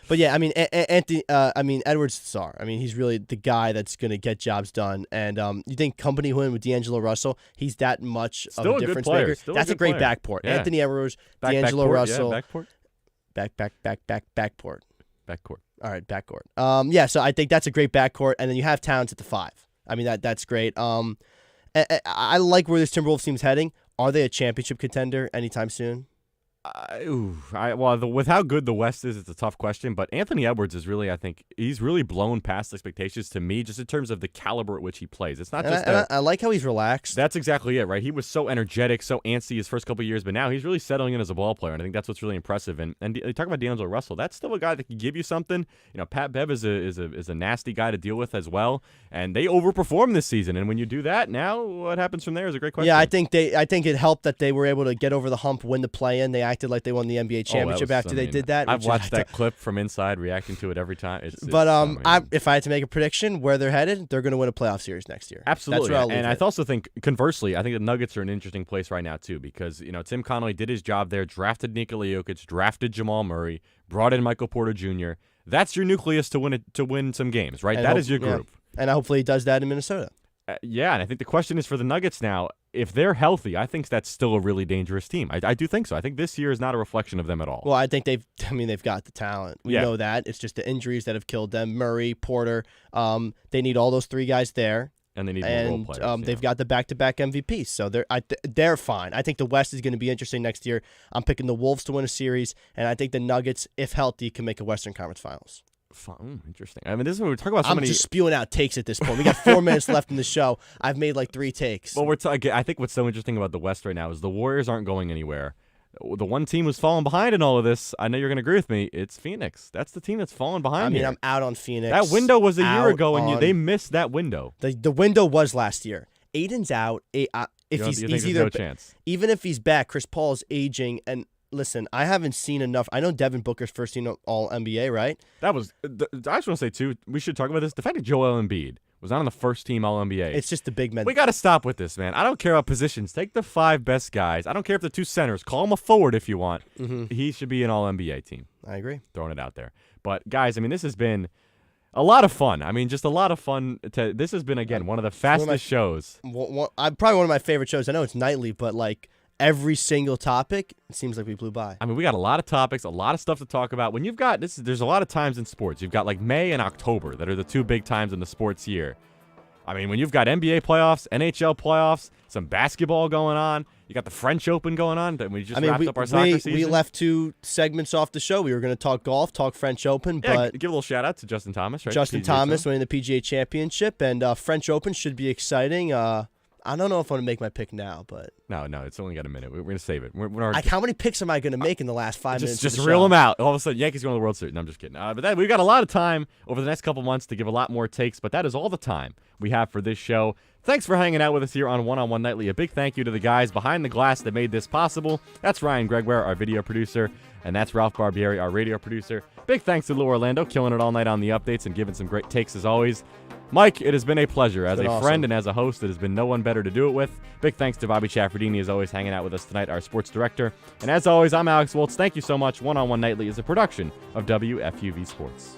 But yeah, Anthony. Edwards is the star. He's really the guy that's going to get jobs done. And you think company win with D'Angelo Russell? He's that much Still of a a good difference player. maker. Still a That's a good great player. backport. Yeah. Anthony Edwards, Backport, D'Angelo Russell. Yeah, backport. Backport. Backcourt. All right, backcourt. So I think that's a great backcourt, and then you have Towns at the 5. That's great. I like where this Timberwolves team's heading. Are they a championship contender anytime soon? With how good the West is, it's a tough question. But Anthony Edwards is really, I think, he's really blown past expectations to me, just in terms of the caliber at which he plays. It's not just. I like how he's relaxed. That's exactly it, right? He was so energetic, so antsy his first couple of years, but now he's really settling in as a ball player, and I think that's what's really impressive. And you talk about D'Angelo Russell, that's still a guy that can give you something. Pat Bev is a nasty guy to deal with as well, and they overperform this season. And when you do that, now what happens from there is a great question. Yeah, I think it helped that they were able to get over the hump, win the play-in. They acted like they won the NBA championship after they did that. I've watched that clip from inside, reacting to it every time. If I had to make a prediction where they're headed, they're going to win a playoff series next year. Absolutely. That's where I'll leave and it. I also think, conversely, I think the Nuggets are in an interesting place right now, too, because, Tim Connolly did his job there, drafted Nikola Jokic, drafted Jamal Murray, brought in Michael Porter Jr. That's your nucleus to win some games, right? That is your group. Yeah. And hopefully he does that in Minnesota. And I think the question is for the Nuggets now, if they're healthy, I think that's still a really dangerous team. I do think so. I think this year is not a reflection of them at all. Well, I think they've got the talent. We know that. It's just the injuries that have killed them. Murray, Porter, they need all those 3 guys there. And they need more role players. They've got the back-to-back MVPs, so they're fine. I think the West is going to be interesting next year. I'm picking the Wolves to win a series, and I think the Nuggets, if healthy, can make a Western Conference Finals. Interesting. This is what we're talking about. I'm just spewing out takes at this point. We got 4 minutes left in the show. I've made like 3 takes. Well, I think what's so interesting about the West right now is the Warriors aren't going anywhere. The one team who's falling behind in all of this, I know you're going to agree with me, it's Phoenix. That's the team that's falling behind here. I'm out on Phoenix. That window was a year ago, and they missed that window. The window was last year. Aiden's out. He's either no chance. Even if he's back, Chris Paul's aging, and listen, I haven't seen enough. I know Devin Booker's first team All-NBA, right? I just want to say, too, we should talk about this. The fact that Joel Embiid was not on the first team All-NBA. It's just the big men. We got to stop with this, man. I don't care about positions. Take the 5 best guys. I don't care if they're 2 centers. Call him a forward if you want. Mm-hmm. He should be an All-NBA team. I agree. Throwing it out there. But, guys, this has been a lot of fun. Just a lot of fun. This has been, again, one of the fastest shows. Probably one of my favorite shows. I know it's nightly, but, every single topic, it seems like we blew by. We got a lot of topics, a lot of stuff to talk about. When you've got there's a lot of times in sports. You've got May and October that are the 2 big times in the sports year. I mean, when you've got NBA playoffs, NHL playoffs, some basketball going on, you got the French Open going on. We just wrapped up our soccer season. We left 2 segments off the show. We were going to talk golf, talk French Open, but give a little shout out to Justin Thomas, right? Justin Thomas winning the PGA Championship, and French Open should be exciting. I don't know if I want to make my pick now, but no, it's only got a minute. We're going to save it. How many picks am I going to make in the last 5 minutes? Just of the reel show? them out. All of a sudden, Yankees going to the World Series. No, I'm just kidding. But we've got a lot of time over the next couple months to give a lot more takes. But that is all the time we have for this show. Thanks for hanging out with us here on One on One Nightly. A big thank you to the guys behind the glass that made this possible. That's Ryan Gregware, our video producer, and that's Ralph Barbieri, our radio producer. Big thanks to Lou Orlando, killing it all night on the updates and giving some great takes as always. Mike, it has been a pleasure. As a friend and as a host, it has been no one better to do it with. Big thanks to Bobby Chaffardini, as always, hanging out with us tonight, our sports director. And as always, I'm Alex Woltz. Thank you so much. One on One Nightly is a production of WFUV Sports.